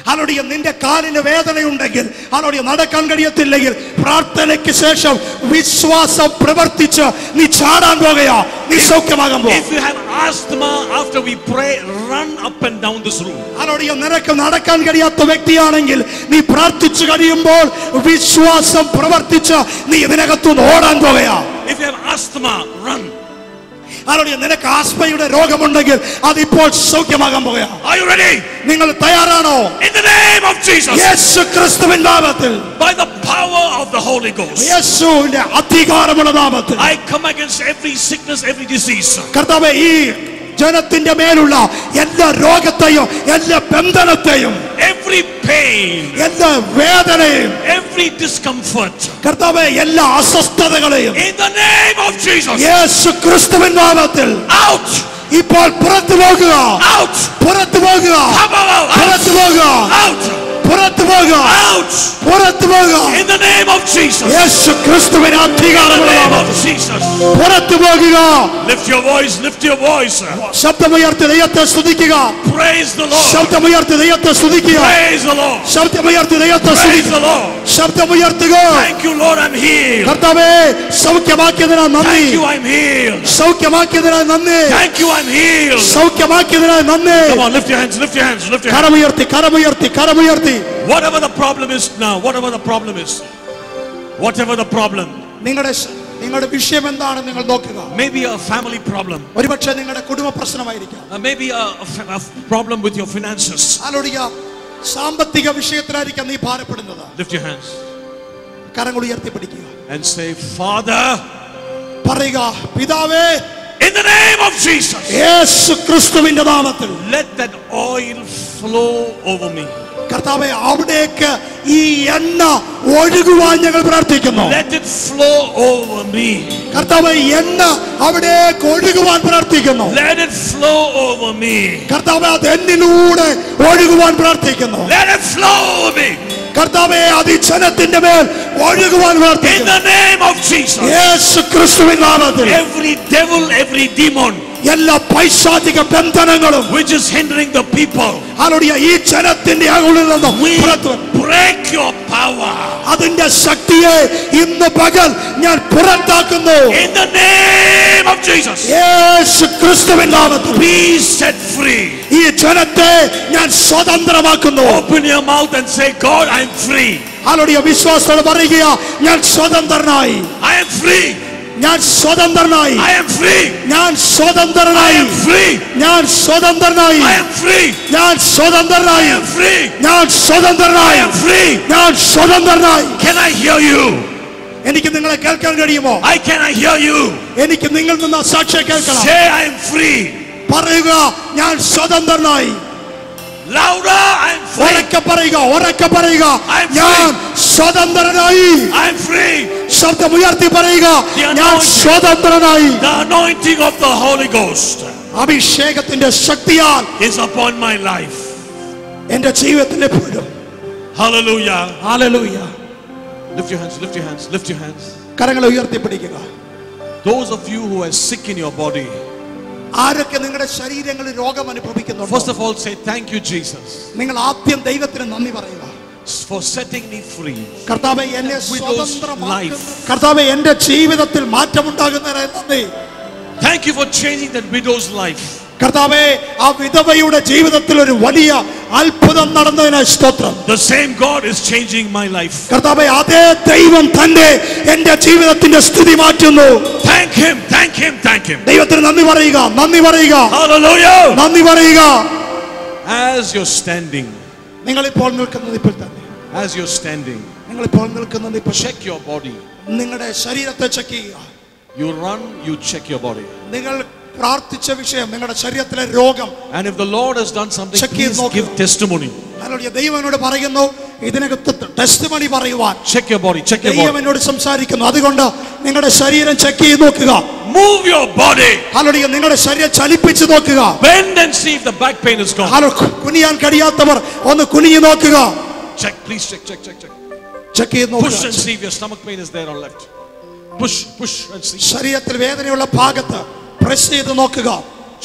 Hallelujah. നിന്റെ കാലിന് വേദനയുണ്ടെങ്കിൽ, ഹല്ലേലൂയ, നടക്കാൻ കഴിയത്തില്ലെങ്കിൽ പ്രാർത്ഥനയ്ക്ക് ശേഷം വിശ്വാസം പ്രവർത്തിച്ച് നീ ചാടാൻ പോകുകയാ. നീ സൗഖ്യമാകാൻ പോകും. If you have asthma, after we pray, run up and down this room. Hallelujah. നിനക്ക് നടക്കാൻ കഴിയാത്ത വ്യക്തിയാണെങ്കിൽ നീ പ്രാർത്ഥിച്ചു കഴിയുമ്പോൾ വിശ്വാസം പ്രവർത്തിച്ച് നീ ഇതിനകത്തുനിന്ന് ഓടാൻ പോകുകയാ. If you have asthma, run. Hallelujah. നിനക്ക് ആസ്മയുടെ രോഗമുണ്ടെങ്കിൽ അതിപ്പോൾ സൗഖ്യമാകാൻ പോകുകയാ. Are you ready? നിങ്ങൾ തയ്യാറാണോ? In the name of Jesus. യേശു ക്രിസ്തുവിന്റെ നാമത്തിൽ, By the power of the Holy Ghost, യേശുവിന്റെ അധികാരമുള്ള നാമത്തിൽ I come against every sickness, every disease. കർത്താവേ, ഈ ജനത്തിന്റെ മേലുള്ള എല്ലാ രോഗത്തെയും, എല്ലാ ബന്ധനത്തെയും, Every pain, എല്ലാ വേദനയും, every discomfort, കർത്താവേ, എല്ലാ അസ്വസ്ഥതകളെയും in the name of Jesus, യേശു ക്രിസ്തുവിന്റെ നാമത്തിൽ out, ഇപ്പോൾ പുറത്തു പോകുക. out, പുറത്തു പോകുക. come out, പുറത്തു പോകുക. out, പുറത്തു പോകുക. out, പുറത്തു പോകുക. in the name of Jesus, യേശു ക്രിസ്തുവിന്റെ in the അധികാരമുള്ള name നാമത്തിൽ of Jesus. പുറത്തു പോകുക. Lift your voice, lift your voice. ശബ്ദമുയർത്തി ദൈവത്തെ സ്തുതിക്കുക. Praise the Lord, ശബ്ദമുയർത്തി ദൈവത്തെ സ്തുതിക്കുക. praise the Lord, ശബ്ദമുയർത്തി ദൈവത്തെ praise സ്തുതിക്കുക. the Lord. ശബ്ദമുയർത്തുക. Thank you, Lord, I'm healed. കർത്താവേ, സൗഖ്യമാക്കിയതിനാൽ നന്ദി. Thank you, I'm healed. സൗഖ്യമാക്കിയതിനാൽ നന്ദി. Thank you, I'm healed. സൗഖ്യമാക്കിയതിനാൽ നന്ദി. Come on, lift your hands, lift your hands, lift your hands. കരമുയർത്തി, കരമുയർത്തി, കരമുയർത്തി. Whatever the problem is now, whatever the problem is, whatever the problem, നിങ്ങളുടെ വിഷയം എന്താണ് നിങ്ങൾ നോക്കുക. maybe a family problem, ഒരുപക്ഷെ നിങ്ങളുടെ കുടുംബ പ്രശ്നമായിരിക്കാം. maybe a problem with your finances. Hallelujah. സാമ്പത്തിക വിഷയത്തിലായിരിക്കാം നീ ഭാരപ്പെടുന്നത്. Lift your hands കരങ്ങൾ ഉയർത്തി പിടിക്കുക. and say, Father, പറയുക, പിതാവേ, in the name of Jesus, യേശു ക്രിസ്തുവിന്റെ നാമത്തിൽ let that oil flow over me. കർത്താവേ, അവിടേക്ക് ഈ എണ്ണ ഒഴുകുവാൻ ഞങ്ങൾ പ്രാർത്ഥിക്കുന്നു. Let it flow over me. കർത്താവേ, എണ്ണ അവിടേക്ക് ഒഴുകുവാൻ പ്രാർത്ഥിക്കുന്നു. Let it flow over me. കർത്താവേ, അത് എന്നിലൂടെ ഒഴുകുവാൻ പ്രാർത്ഥിക്കുന്നു. Let it flow over me. കർത്താവേ, അത് ഈ ജനത്തിന്റെ മേൽ ഒഴുകുവാൻ In പ്രാർത്ഥിക്കുന്നു. the name of Jesus, യേശു ക്രിസ്തുവിന്റെ നാമത്തിൽ every devil, every demon എല്ലാ പൈശാചിക ബന്ധനങ്ങളും which is hindering the people, hallelujah, ഈ ജനത്തിന്റെ അകങ്ങളിൽ നിന്നും we പുറത്തു വരും. break your power. അതിന്റെ ശക്തിയെ ഇന്ന് പകൽ ഞാൻ പുറത്താക്കുന്നു. In the name of Jesus, യേശു ക്രിസ്തുവിന്റെ നാമത്തിൽ be set free. ഈ ജനത്തെ ഞാൻ സ്വതന്ത്രമാക്കുന്നു. Open your mouth and say, God, I'm free. Hallelujah. വിശ്വാസത്തോടെ പറയുക, ഞാൻ സ്വതന്ത്രനായി. I am free. ഞാൻ സ്വതന്ത്രനായി. I am free. ഞാൻ I സ്വതന്ത്രനായി. am free. ഞാൻ സ്വതന്ത്രനായി. I am free. ഞാൻ സ്വതന്ത്രനായി. I am free. ഞാൻ സ്വതന്ത്രനായി. I am free. ഞാൻ സ്വതന്ത്രനായി. Can I hear you? എനിക്ക് നിങ്ങളെ കേൾക്കാൻ കഴിയുമോ? Can I hear you? എനിക്ക് നിങ്ങൾ നിന്ന് സാക്ഷ്യം കേൾക്കണം. Say I am free. പറയുക ഞാൻ സ്വതന്ത്രനായി. Louder, I am free. ഉറക്കെ പറയുക, ഉറക്കെ പറയുക, I am ഞാൻ സ്വതന്ത്രനായി. I am free. ശബ്ദം ഉയർത്തി പറയുക, The ഞാൻ anointing. സ്വതന്ത്രനായി. The anointing of the Holy Ghost അഭിഷേകത്തിന്റെ ശക്തിയാൽ is upon my life. എന്റെ ജീവിതത്തിൽ എപ്പോഴും. Hallelujah. Hallelujah. Lift your hands, lift your hands, lift your hands. കരങ്ങളെ ഉയർത്തി പിടിക്കുക. Those of you who are sick in your body, ആരൊക്കെ നിങ്ങളുടെ ശരീരങ്ങളിൽ രോഗം അനുഭവിക്കുന്നുണ്ടോ? first of all say thank you Jesus നിങ്ങൾ ആദ്യം ദൈവത്തിന് നന്ദി പറയുക. for setting me free. കർത്താവേ എന്നെ Widow's സ്വതന്ത്രമാക്കുന്നു. life. കർത്താവേ എന്റെ ജീവിതത്തിൽ മാറ്റമുണ്ടാകുന്നതിന് നന്ദി. Thank you for changing that widow's life. കർത്താവേ ആ വിധവയുടെ ജീവിതത്തിൽ ഒരു വലിയ അത്ഭുതം നടന്നതിന് സ്തോത്രം. The same God is changing my life. കർത്താവേ അതേ ദൈവം തന്നെ എന്റെ ജീവിതത്തിന്റെ സ്ഥിതി മാറ്റുന്നു. Thank him, thank him, thank him. ദൈവത്തിന് നന്ദി പറയുക, നന്ദി പറയുക, Hallelujah. നന്ദി പറയുക. As you're standing, നിങ്ങൾ ഇപ്പോൾ നിൽക്കുന്നത് ഇപ്പോൾ തന്നെ. as you're standing, നിങ്ങൾ ഇപ്പോൾ നിൽക്കുന്നത് ഇപ്പോൾ. check your body. നിങ്ങളുടെ ശരീരത്തെ ചെക്ക് ചെയ്യുക. You run, you check your body. നിങ്ങൾ പ്രാർത്ഥിച്ച വിഷയം നിങ്ങളുടെ ശരീരത്തിലെ രോഗം. And if the Lord has done something, Check please it. give testimony. Hallelujah. ദൈവം എന്നോട് പറയുന്നു ഇതിനകത്ത് ടെസ്റ്റിമണി പറയുവാൻ. Check your body, check your ദൈവം body. എന്നോട് സംസാരിക്കുന്നു. അതുകൊണ്ട് നിങ്ങളുടെ ശരീരം ചെക്ക് ചെയ്ത് നോക്കുക. Move your body. ഹല്ലേലൂയ. നിങ്ങളുടെ ശരീരം ചലിപ്പിച്ച് നോക്കുക. Bend and see if the back pain is gone. ഹല്ലേലൂയ. കുനിയാൻ കഴിയാത്തവർ ഒന്ന് കുനിഞ്ഞു നോക്കുക. Check, please check, check, check, check. Check ചെയ്ത് Push and നോക്കുക. see if your stomach pain is there or left. Push, push and see. ശരീരത്തിൽ വേദനയുള്ള ഭാഗത്ത് പ്രസ് ചെയ്ത് നോക്കുക.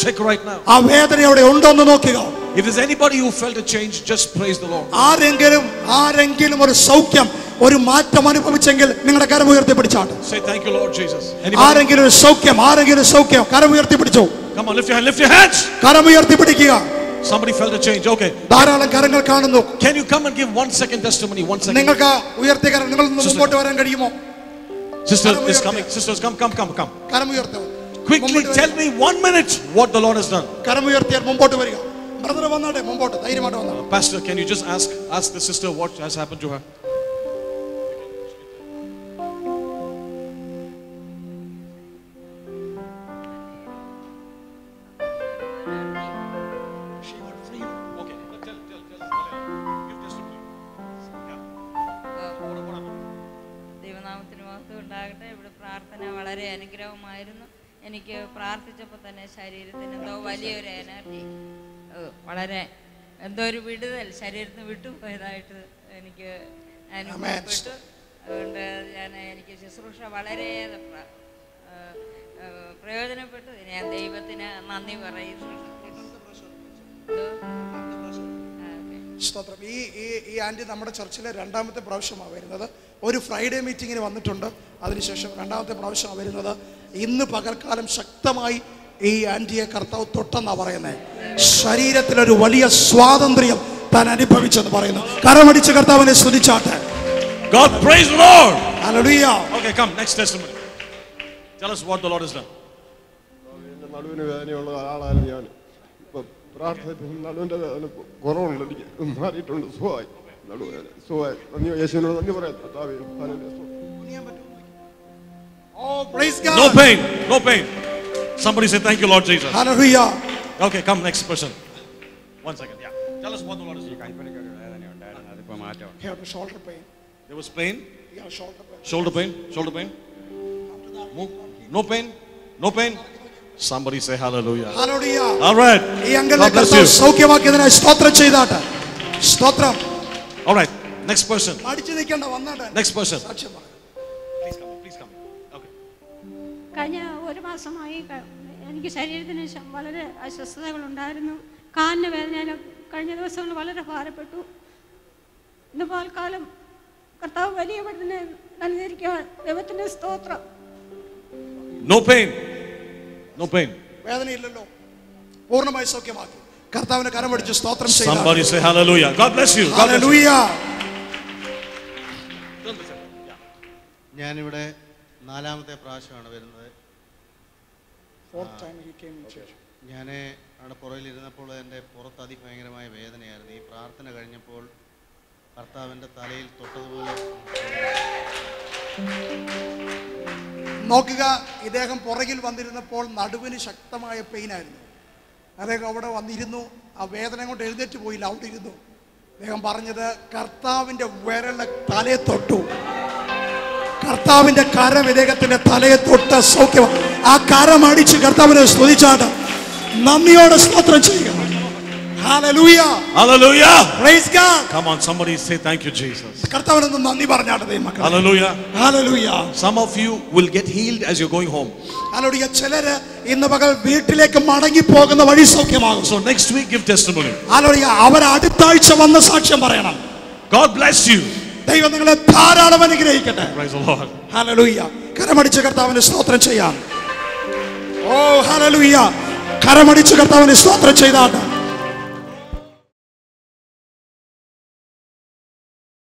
Check right now. ആ വേദന അവിടെ ഉണ്ടോ എന്ന് നോക്കുക. If there's anybody who felt a change, just praise the Lord. ആരെങ്കിലും ഒരു സൗഖ്യം ഒരു മാറ്റം അനുഭവിച്ചെങ്കിൽ നിങ്ങളുടെ കരം ഉയർത്തി പിടിച്ചാട്ടെ. Say thank you Lord Jesus. ആരെങ്കിലും ഒരു സൗഖ്യം കരം ഉയർത്തി പിടിച്ചോ. Come on, lift your hand, lift your hands. കരം ഉയർത്തി പിടിക്കുക. Somebody felt a change. Okay. ധാരാളം കരങ്ങൾ കാണുന്നു. Can you come and give 1 second testimony? 1 second. നിങ്ങൾക്ക് ഉയർത്തി കരം നിങ്ങൾ മുമ്പോട്ട് വരാൻ കഴിയുമോ? Sister is coming. Sisters, come. കരം ഉയർത്തുക. Quickly tell me 1 minute what the Lord has done. കരം ഉയർത്തിയാൽ മുമ്പോട്ട് വരിക. ബ്രദർ വന്നാട്ടെ മുമ്പോട്ട് ധൈര്യമായിട്ട് വന്നാട്ടെ. Pastor, can you just ask the sister what has happened to her? She got free. Okay, tell. Give testimony. Yeah. What happened? ദൈവനാമത്തിന് മഹത്വം ഉണ്ടാകട്ടെ. ഇവിടെ പ്രാർത്ഥന വളരെ അനുഗ്രഹമായിരുന്നു. എനിക്ക് പ്രാർത്ഥിച്ചപ്പോൾ തന്നെ ശരീരത്തിന് എന്തോ വലിയൊരു എനർജി, വളരെ എന്തോ ഒരു വിടുതൽ ശരീരത്തിന് വിട്ടുപോയതായിട്ട് എനിക്ക് അനുഭവപ്പെട്ടു. അതുകൊണ്ട് എനിക്ക് ശുശ്രൂഷ വളരെ പ്രയോജനപ്പെട്ടു. ഞാൻ ദൈവത്തിന് നന്ദി പറയുന്നു. സ്തോത്രം. ഈ ആൻറ്റി നമ്മുടെ ചർച്ചിലെ രണ്ടാമത്തെ പ്രാവശ്യമാണ് വരുന്നത്. ഒരു ഫ്രൈഡേ മീറ്റിങ്ങിന് വന്നിട്ടുണ്ട്. അതിനുശേഷം രണ്ടാമത്തെ പ്രാവശ്യമാണ് വരുന്നത്. ഇന്ന് പകൽക്കാലം ശക്തമായി ഈ ആൻറ്റിയെ കർത്താവ് തൊട്ടെന്നാണ് പറയുന്നത്. ശരീരത്തിലൊരു വലിയ സ്വാതന്ത്ര്യം താൻ അനുഭവിച്ചെന്ന് പറയുന്നു. കരമടിച്ച് കർത്താവിനെ സ്തുതിച്ചാട്ടെ. God praise the Lord. Hallelujah. Okay, come, next testimony. Tell us what the Lord has done. എൻ്റെ നടുവിന് വേദനയുള്ള ആളായിരുന്നു ഞാൻ. ഇപ്പം പ്രാർത്ഥന നടുവിൻ്റെ വേദന കുറവുണ്ട്, എനിക്ക് മാറിയിട്ടുണ്ട്. സുഖമായി, നടുവേദന സുഖമായി. യേശുവിനോട് നന്ദി പറയാം. Oh, praise God. No pain. Somebody say thank you Lord Jesus. Hallelujah. Okay, come next person. 1 second. Yeah. Tell us what the Lord has done. He had a shoulder pain. There was pain. Yeah, shoulder pain. Shoulder pain. Move. No pain. Somebody say hallelujah. Hallelujah. All right. ഈ അംഗങ്ങളെ God bless കർത്താവ് you. സൗഖ്യമാക്കിയതിനായി സ്തോത്രം ചെയ്താട്ടെ. സ്തോത്രം. All right. Next person. അടിച്ചു നിൽക്കേണ്ട വന്നാട്ടെ. Next person. സാക്ഷ്യം പറ. Please come. Okay. കഴിഞ്ഞ ഒരു മാസമായി എനിക്ക് ശരീരത്തിന് വളരെ അസ്വസ്ഥതകളുണ്ടായിരുന്നു. കാലിന് വേദന കഴിഞ്ഞ ദിവസങ്ങൾ വളരെ ഭാരപ്പെട്ടു. ഇന്ന് പകൽക്കാലം കർത്താവ് വലിയ വിടുതൽ നൽകിയിരിക്കാൻ ദൈവത്തിന്റെ സ്തോത്രം. No pain. വേദനയില്ലല്ലോ. പൂർണ്ണമായി സൗഖ്യമാക്കി. കർത്താവിനെ കരമടിച്ച് സ്തോത്രം ചെയ്താട്ടെ. Somebody say hallelujah. God bless you. God bless you. Hallelujah. ഞാനിവിടെ നാലാമത്തെ പ്രാവശ്യമാണ് വരുന്നത്. ഞാൻ അവിടെ പുറകിലിരുന്നപ്പോൾ എൻ്റെ പുറത്ത് അതിഭയങ്കരമായ വേദനയായിരുന്നു. ഈ പ്രാർത്ഥന കഴിഞ്ഞപ്പോൾ കർത്താവിൻ്റെ തലയിൽ തൊട്ടതുപോലെ. നോക്കുക, ഇദ്ദേഹം പുറകിൽ വന്നിരുന്നപ്പോൾ നടുവിന് ശക്തമായ പെയിനായിരുന്നു. അദ്ദേഹം അവിടെ വന്നിരുന്നു. ആ വേദന കൊണ്ട് എഴുന്നേറ്റ് പോയില്ല, അവിടെ ഇരുന്നു. അദ്ദേഹം പറഞ്ഞത് കർത്താവിൻ്റെ വിരൽ തലയെ തൊട്ടു. കർത്താവിൻ്റെ കരം ഇദ്ദേഹത്തിൻ്റെ തലയെ തൊട്ട സൗഖ്യം. ആ കരം അടിച്ച് കർത്താവിനെ സ്തുതിച്ചാട്ട് നന്ദിയോടെ സ്തോത്രം ചെയ്യുക. Hallelujah. Hallelujah. Praise God. Come on, somebody say thank you, Jesus. കർത്താവിനൊന്ന് നന്ദി പറഞ്ഞാട്ടെ ദൈവമക്കളെ. Hallelujah. Hallelujah. Some of you will get healed as you're going home. Hallelujah. ചിലര് ഇന്ന് പകൽ വീട്ടിലേക്ക് മടങ്ങി പോകുന്ന വഴി സൗഖ്യമാകും. So next week give testimony. Hallelujah. അവർ അടുത്ത ആഴ്ച വന്ന് സാക്ഷ്യം പറയണം. God bless you. ദൈവം നിങ്ങളെ ധാരാളം അനുഗ്രഹിക്കട്ടെ. Praise the Lord. Hallelujah. കരമടിച്ച് കർത്താവിനെ സ്തോത്രം ചെയ്യാം. ഓ hallelujah. കരമടിച്ച് കർത്താവിനെ സ്തോത്രം ചെയ്താട്ടെ.